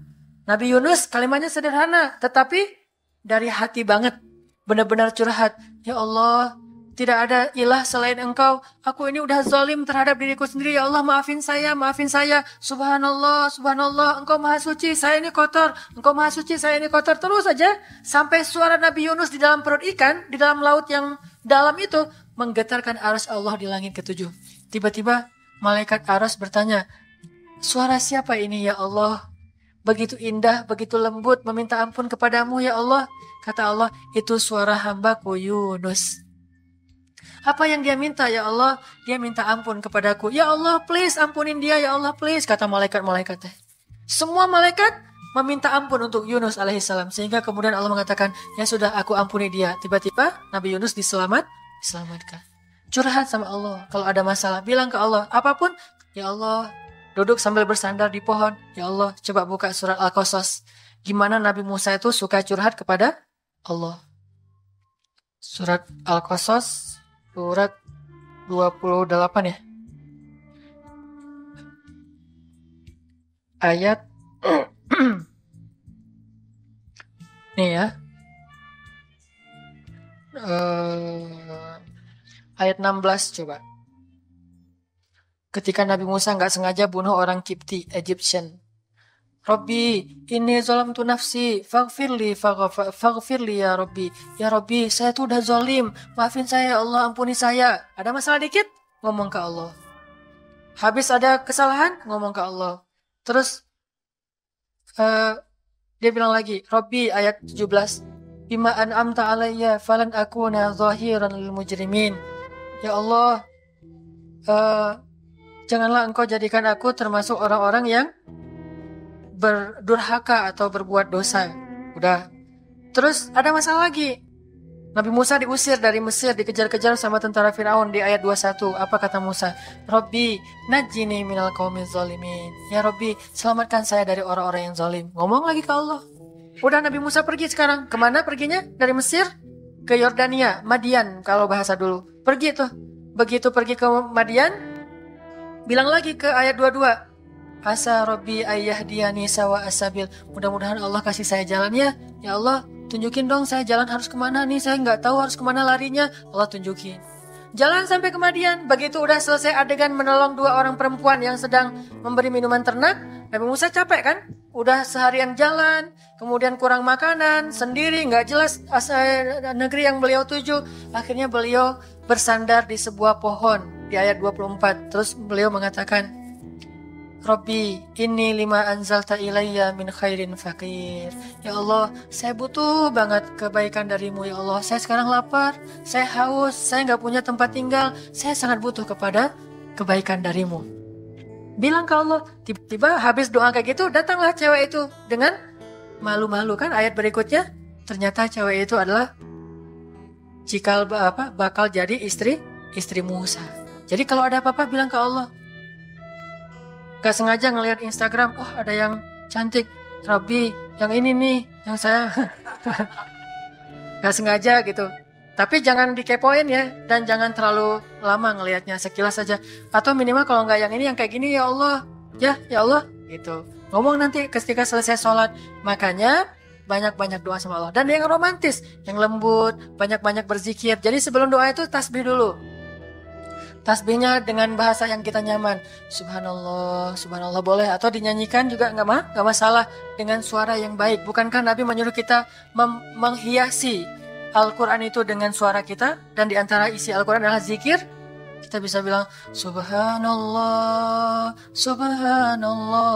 Nabi Yunus kalimatnya sederhana, tetapi dari hati banget. Benar-benar curhat. Ya Allah, tidak ada ilah selain engkau. Aku ini udah zalim terhadap diriku sendiri. Ya Allah maafin saya, maafin saya. Subhanallah, subhanallah. Engkau maha suci, saya ini kotor. Engkau maha suci, saya ini kotor. Terus saja sampai suara Nabi Yunus di dalam perut ikan, di dalam laut yang dalam itu, menggetarkan aras Allah di langit ketujuh. Tiba-tiba malaikat aras bertanya, suara siapa ini ya Allah? Begitu indah, begitu lembut, meminta ampun kepadamu ya Allah. Kata Allah, itu suara hambaku Yunus. Apa yang dia minta ya Allah? Dia minta ampun kepadaku. Ya Allah please ampunin dia ya Allah please. Kata malaikat-malaikat. Semua malaikat meminta ampun untuk Yunus alaihissalam. Sehingga kemudian Allah mengatakan, ya sudah aku ampuni dia. Tiba-tiba Nabi Yunus diselamatkan. Curhat sama Allah. Kalau ada masalah bilang ke Allah. Apapun, ya Allah. Duduk sambil bersandar di pohon. Ya Allah coba buka surat Al-Qasas. Gimana Nabi Musa itu suka curhat kepada Allah. Surat Al-Qasas. Surat 28 ya. Ayat nih ya. Ayat 16 coba. Ketika Nabi Musa nggak sengaja bunuh orang Kipti, Egyptian. Rabbi, ini zalamtu nafsi, faghfirli ya Rabbi. Ya Rabbi, saya tuh udah zalim, maafin saya ya Allah, ampuni saya. Ada masalah dikit, ngomong ke Allah. Habis ada kesalahan, ngomong ke Allah. Terus dia bilang lagi, Rabbi ayat 17, bima an'amta alayya falan akuna zahiran lil mujrimin. Ya Allah, janganlah engkau jadikan aku termasuk orang-orang yang berdurhaka atau berbuat dosa. Udah. Terus ada masalah lagi. Nabi Musa diusir dari Mesir, dikejar-kejar sama tentara Firaun di ayat 21. Apa kata Musa? Rabbi, najjini minal qaumiz zalimin. Ya Rabbi, selamatkan saya dari orang-orang yang zalim. Ngomong lagi ke Allah. Udah Nabi Musa pergi sekarang. Kemana perginya? Dari Mesir ke Yordania, Madian kalau bahasa dulu. Pergi tuh. Begitu pergi ke Madian, bilang lagi ke ayat 22. Asa Rabbi ayyahdiyani sawa asabil. Mudah-mudahan Allah kasih saya jalan ya. Ya Allah, tunjukin dong saya jalan harus kemana nih. Saya nggak tahu harus kemana larinya. Allah tunjukin. Jalan sampai ke Madian. Begitu udah selesai adegan menolong 2 orang perempuan yang sedang memberi minuman ternak, Nabi Musa capek kan? Udah seharian jalan, kemudian kurang makanan, sendiri, nggak jelas asal negeri yang beliau tuju. Akhirnya beliau bersandar di sebuah pohon di ayat 24. Terus beliau mengatakan, Rabbi, inni lima anzalta ilayya min khairin fakir. Ya Allah, saya butuh banget kebaikan darimu ya Allah. Saya sekarang lapar, saya haus, saya nggak punya tempat tinggal. Saya sangat butuh kepada kebaikan darimu. Bilang ke Allah, tiba-tiba habis doa kayak gitu, datanglah cewek itu dengan malu-malu kan. Ayat berikutnya, ternyata cewek itu adalah bakal jadi istri Musa. Jadi kalau ada apa-apa bilang ke Allah. Gak sengaja ngelihat Instagram, oh ada yang cantik, Rabbi, yang ini nih, yang saya gak sengaja gitu. Tapi jangan dikepoin ya, dan jangan terlalu lama ngelihatnya, sekilas saja. Atau minimal kalau nggak yang ini, yang kayak gini, ya Allah, ya Allah, gitu. Ngomong nanti ketika selesai sholat. Makanya banyak-banyak doa sama Allah. Dan yang romantis, yang lembut, banyak-banyak berzikir. Jadi sebelum doa itu tasbih dulu. Tasbihnya dengan bahasa yang kita nyaman. Subhanallah, subhanallah boleh. Atau dinyanyikan juga nggak masalah dengan suara yang baik. Bukankah Nabi menyuruh kita menghiasi Al-Quran itu dengan suara kita? Dan diantara isi Al-Quran adalah zikir. Kita bisa bilang Subhanallah, Subhanallah,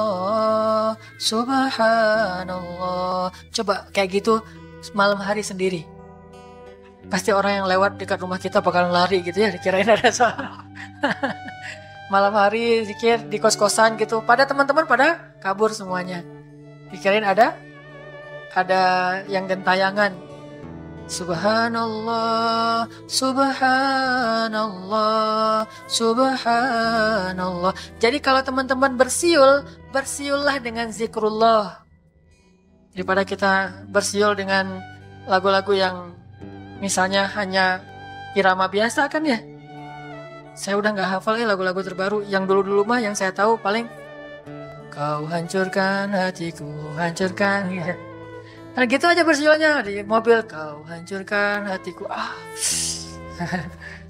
Subhanallah. Coba kayak gitu malam hari sendiri. Pasti orang yang lewat dekat rumah kita bakalan lari gitu ya, dikirain ada suara. Malam hari zikir di kos-kosan gitu, pada teman-teman pada kabur semuanya. Dikirain ada yang gentayangan. Subhanallah, Subhanallah, Subhanallah. Jadi kalau teman-teman bersiullah dengan zikrullah. Daripada kita bersiul dengan lagu-lagu yang misalnya hanya irama biasa kan ya. Saya udah gak hafal ya lagu-lagu terbaru. Yang dulu-dulu mah yang saya tahu paling kau hancurkan hatiku, hancurkan ya. Nah gitu aja bersiulnya di mobil. Kau hancurkan hatiku.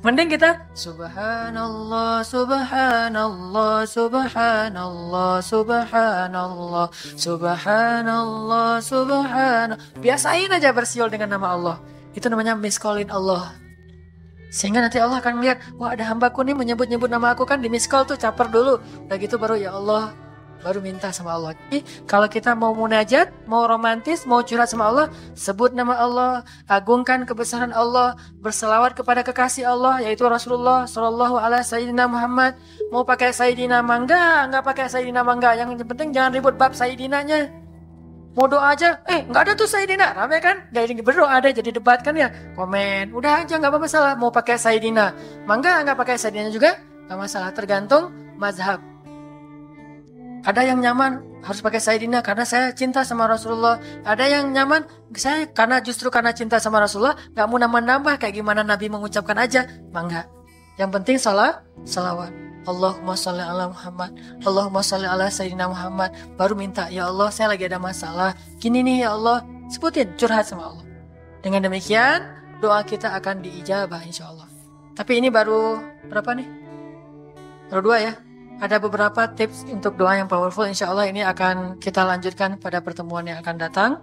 Mending kita Subhanallah, Subhanallah, Subhanallah, Subhanallah, Subhanallah, Subhanallah. Biasain aja bersiul dengan nama Allah. Itu namanya miss-callin Allah. Sehingga nanti Allah akan melihat, wah ada hambaku nih menyebut-nyebut nama aku kan, di miss-call tuh caper dulu. Udah gitu baru ya Allah, baru minta sama Allah. Jadi kalau kita mau munajat, mau romantis, mau curhat sama Allah, sebut nama Allah, agungkan kebesaran Allah, berselawat kepada kekasih Allah yaitu Rasulullah sallallahu alaihi Sayyidina Muhammad. Mau pakai Sayyidina mangga, enggak pakai Sayyidina mangga, yang penting jangan ribut bab Sayyidinanya. Mau doa aja, nggak ada tuh Sayyidina, rame kan? Gak berdoa ada jadi debat kan ya? Komen, udah aja nggak apa-apa masalah. Mau pakai Sayyidina, mangga nggak pakai Sayyidina juga nggak masalah, tergantung mazhab. Ada yang nyaman harus pakai Sayyidina karena saya cinta sama Rasulullah. Ada yang nyaman saya justru karena cinta sama Rasulullah nggak mau nambah-nambah kayak gimana Nabi mengucapkan aja, mangga. Yang penting salawat. Allahumma sholli ala Muhammad, Allahumma sholli ala Sayyidina Muhammad. Baru minta, ya Allah saya lagi ada masalah gini nih ya Allah, sebutin, curhat sama Allah. Dengan demikian doa kita akan diijabah insya Allah. Tapi ini baru berapa nih? Baru 2 ya. Ada beberapa tips untuk doa yang powerful. Insya Allah ini akan kita lanjutkan pada pertemuan yang akan datang.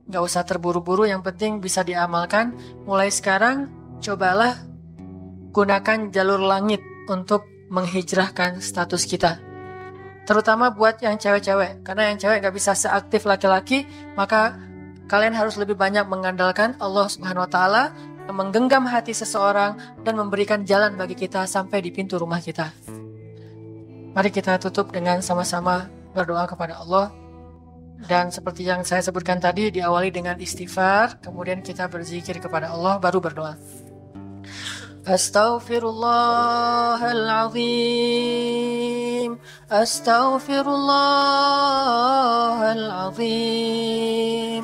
Gak usah terburu-buru, yang penting bisa diamalkan. Mulai sekarang cobalah gunakan jalur langit untuk menghijrahkan status kita, terutama buat yang cewek-cewek. Karena yang cewek gak bisa seaktif laki-laki, maka kalian harus lebih banyak mengandalkan Allah Subhanahu Wa Taala, menggenggam hati seseorang dan memberikan jalan bagi kita sampai di pintu rumah kita. Mari kita tutup dengan sama-sama berdoa kepada Allah. Dan seperti yang saya sebutkan tadi, diawali dengan istighfar, kemudian kita berzikir kepada Allah, baru berdoa. Astaghfirullahalazim, Astaghfirullahalazim,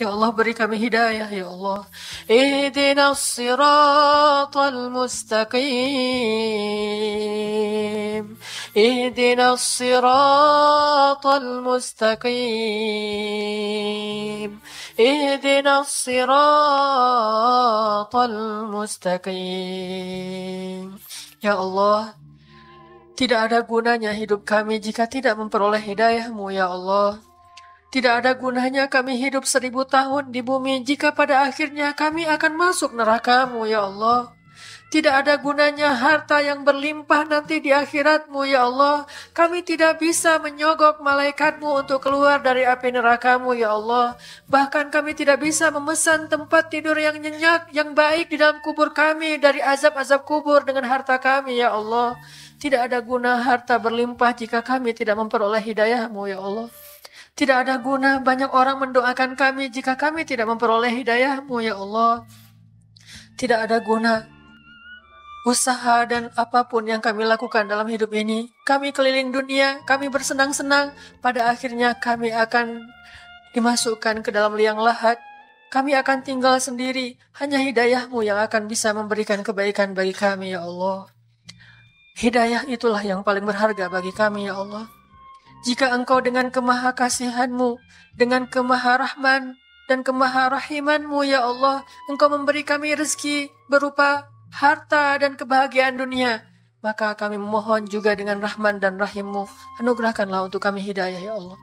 Ya Allah, beri kami hidayah ya Allah. Ihdinas siratal mustaqim. Ihdinas siratal mustaqim. Ihdinas siratal mustaqim. Ya Allah, tidak ada gunanya hidup kami jika tidak memperoleh hidayah-Mu ya Allah. Tidak ada gunanya kami hidup 1000 tahun di bumi jika pada akhirnya kami akan masuk neraka-Mu ya Allah. Tidak ada gunanya harta yang berlimpah nanti di akhirat-Mu ya Allah. Kami tidak bisa menyogok malaikat-Mu untuk keluar dari api neraka-Mu ya Allah. Bahkan kami tidak bisa memesan tempat tidur yang nyenyak, yang baik di dalam kubur kami dari azab-azab kubur dengan harta kami ya Allah. Tidak ada guna harta berlimpah jika kami tidak memperoleh hidayah-Mu ya Allah. Tidak ada guna banyak orang mendoakan kami jika kami tidak memperoleh hidayah-Mu ya Allah. Tidak ada guna usaha dan apapun yang kami lakukan dalam hidup ini. Kami keliling dunia, kami bersenang-senang, pada akhirnya kami akan dimasukkan ke dalam liang lahat. Kami akan tinggal sendiri, hanya hidayah-Mu yang akan bisa memberikan kebaikan bagi kami ya Allah. Hidayah itulah yang paling berharga bagi kami ya Allah. Jika Engkau dengan kemahakasihan-Mu, dengan kemaharahman dan kemaharahiman-Mu ya Allah, Engkau memberi kami rezeki berupa harta dan kebahagiaan dunia, maka kami memohon juga dengan rahman dan rahim-Mu, anugerahkanlah untuk kami hidayah ya Allah.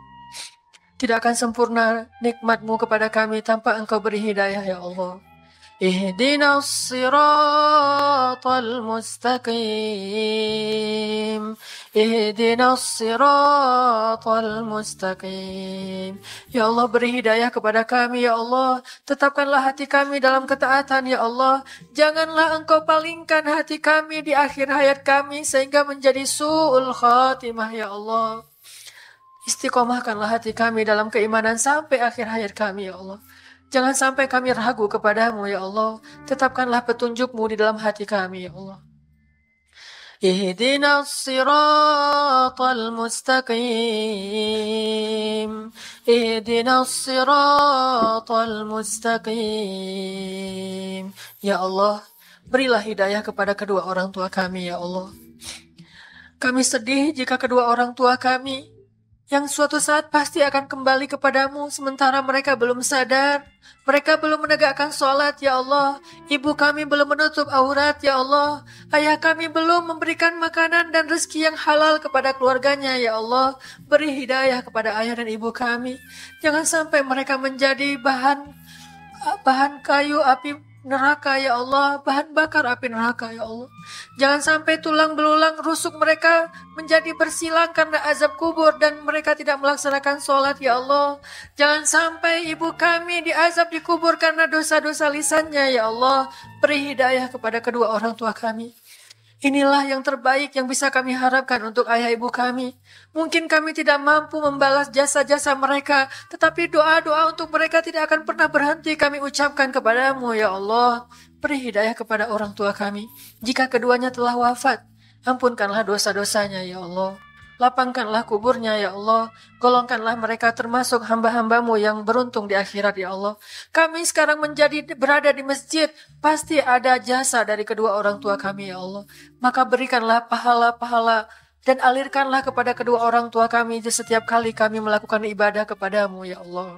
Tidak akan sempurna nikmat-Mu kepada kami tanpa Engkau beri hidayah ya Allah. Ihdinas siratal mustaqim. Ihdinas siratal mustaqim. Ya Allah, beri hidayah kepada kami ya Allah. Tetapkanlah hati kami dalam ketaatan ya Allah. Janganlah Engkau palingkan hati kami di akhir hayat kami sehingga menjadi su'ul khatimah ya Allah. Istiqomahkanlah hati kami dalam keimanan sampai akhir hayat kami ya Allah. Jangan sampai kami ragu kepadamu ya Allah. Tetapkanlah petunjuk-Mu di dalam hati kami ya Allah. Ihdinas siratal mustaqim. Ihdinas siratal mustaqim. Ya Allah, berilah hidayah kepada kedua orang tua kami ya Allah. Kami sedih jika kedua orang tua kami yang suatu saat pasti akan kembali kepadamu sementara mereka belum sadar. Mereka belum menegakkan sholat ya Allah. Ibu kami belum menutup aurat ya Allah. Ayah kami belum memberikan makanan dan rezeki yang halal kepada keluarganya ya Allah. Beri hidayah kepada ayah dan ibu kami. Jangan sampai mereka menjadi bahan kayu api neraka ya Allah, bahan bakar api neraka ya Allah. Jangan sampai tulang belulang rusuk mereka menjadi bersilang karena azab kubur dan mereka tidak melaksanakan sholat ya Allah. Jangan sampai ibu kami diazab di kubur karena dosa-dosa lisannya ya Allah. Beri hidayah kepada kedua orang tua kami. Inilah yang terbaik yang bisa kami harapkan untuk ayah ibu kami. Mungkin kami tidak mampu membalas jasa-jasa mereka, tetapi doa-doa untuk mereka tidak akan pernah berhenti kami ucapkan kepadamu ya Allah. Beri hidayah kepada orang tua kami. Jika keduanya telah wafat, ampunkanlah dosa-dosanya ya Allah. Lapangkanlah kuburnya ya Allah. Golongkanlah mereka termasuk hamba-hambamu yang beruntung di akhirat ya Allah. Kami sekarang berada di masjid. Pasti ada jasa dari kedua orang tua kami ya Allah. Maka berikanlah pahala-pahala dan alirkanlah kepada kedua orang tua kami di setiap kali kami melakukan ibadah kepadamu ya Allah.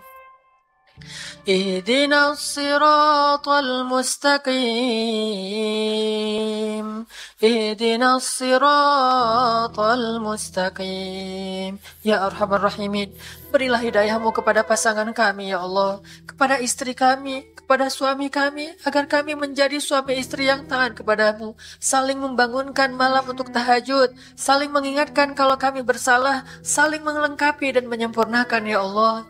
Ihdinas siratal mustaqim. Ihdinas siratal mustaqim. Ya Arhamar Rahimin, berilah hidayah-Mu kepada pasangan kami ya Allah, kepada istri kami, kepada suami kami, agar kami menjadi suami istri yang taat kepadamu, saling membangunkan malam untuk tahajud, saling mengingatkan kalau kami bersalah, saling melengkapi dan menyempurnakan ya Allah.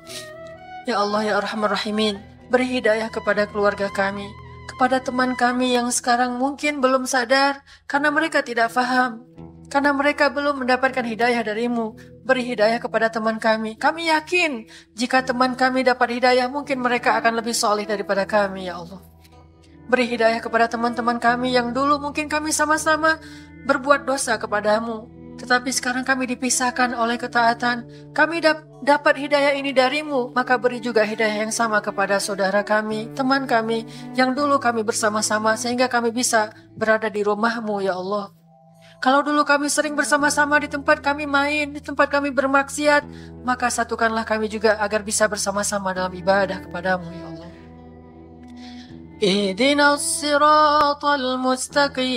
Ya Allah ya Arhamar Rahimin, beri hidayah kepada keluarga kami, kepada teman kami yang sekarang mungkin belum sadar karena mereka tidak faham, karena mereka belum mendapatkan hidayah darimu. Beri hidayah kepada teman kami. Kami yakin jika teman kami dapat hidayah, mungkin mereka akan lebih soleh daripada kami ya Allah. Beri hidayah kepada teman-teman kami yang dulu mungkin kami sama-sama berbuat dosa kepadamu. Tetapi sekarang kami dipisahkan oleh ketaatan. Kami dapat hidayah ini darimu, maka beri juga hidayah yang sama kepada saudara kami, teman kami, yang dulu kami bersama-sama sehingga kami bisa berada di rumahmu ya Allah. Kalau dulu kami sering bersama-sama di tempat kami main, di tempat kami bermaksiat, maka satukanlah kami juga agar bisa bersama-sama dalam ibadah kepadamu ya Allah. Ihdinas siratal mustaqim,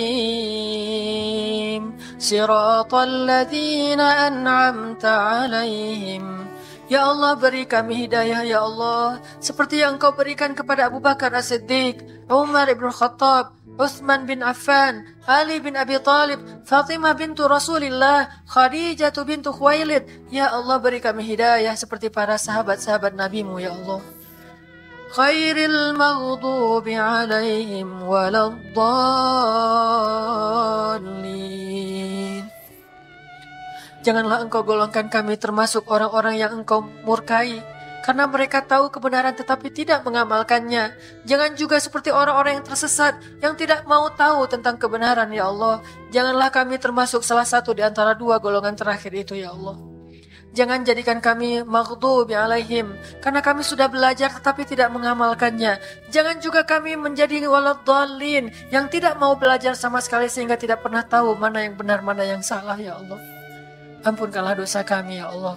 siratal ladzina an'amta alaihim. Ya Allah, beri kami hidayah ya Allah, seperti yang Engkau berikan kepada Abu Bakar As-Siddiq, Umar ibn Khattab, Uthman bin Affan, Ali bin Abi Talib, Fatimah bintu Rasulillah, Khadijah bintu Khuwailid. Ya Allah, beri kami hidayah seperti para sahabat-sahabat Nabi-Mu ya Allah. Khairil maghdubi alaihim waladdallin. Janganlah Engkau golongkan kami termasuk orang-orang yang Engkau murkai karena mereka tahu kebenaran tetapi tidak mengamalkannya. Jangan juga seperti orang-orang yang tersesat yang tidak mau tahu tentang kebenaran ya Allah. Janganlah kami termasuk salah satu di antara dua golongan terakhir itu ya Allah. Jangan jadikan kami maghdubi alaihim karena kami sudah belajar tetapi tidak mengamalkannya. Jangan juga kami menjadi waladdallin yang tidak mau belajar sama sekali sehingga tidak pernah tahu mana yang benar mana yang salah ya Allah. Ampunkanlah dosa kami ya Allah.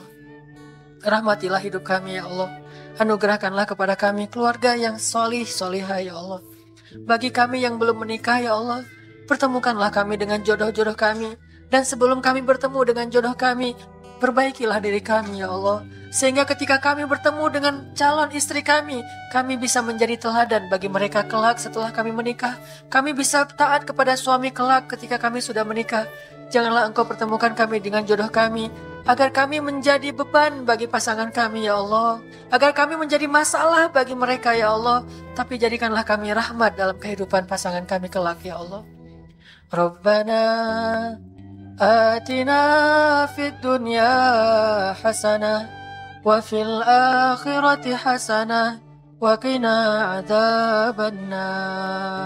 Rahmatilah hidup kami ya Allah. Anugerahkanlah kepada kami keluarga yang solihah ya Allah. Bagi kami yang belum menikah ya Allah, pertemukanlah kami dengan jodoh-jodoh kami. Dan sebelum kami bertemu dengan jodoh kami, perbaikilah diri kami ya Allah. Sehingga ketika kami bertemu dengan calon istri kami bisa menjadi teladan bagi mereka kelak setelah kami menikah. Kami bisa taat kepada suami kelak ketika kami sudah menikah. Janganlah Engkau pertemukan kami dengan jodoh kami, agar kami menjadi beban bagi pasangan kami ya Allah, agar kami menjadi masalah bagi mereka ya Allah. Tapi jadikanlah kami rahmat dalam kehidupan pasangan kami kelak ya Allah. Rabbana atina fid dunya hasanah wa fil akhirati hasanah wa qina adzabannar.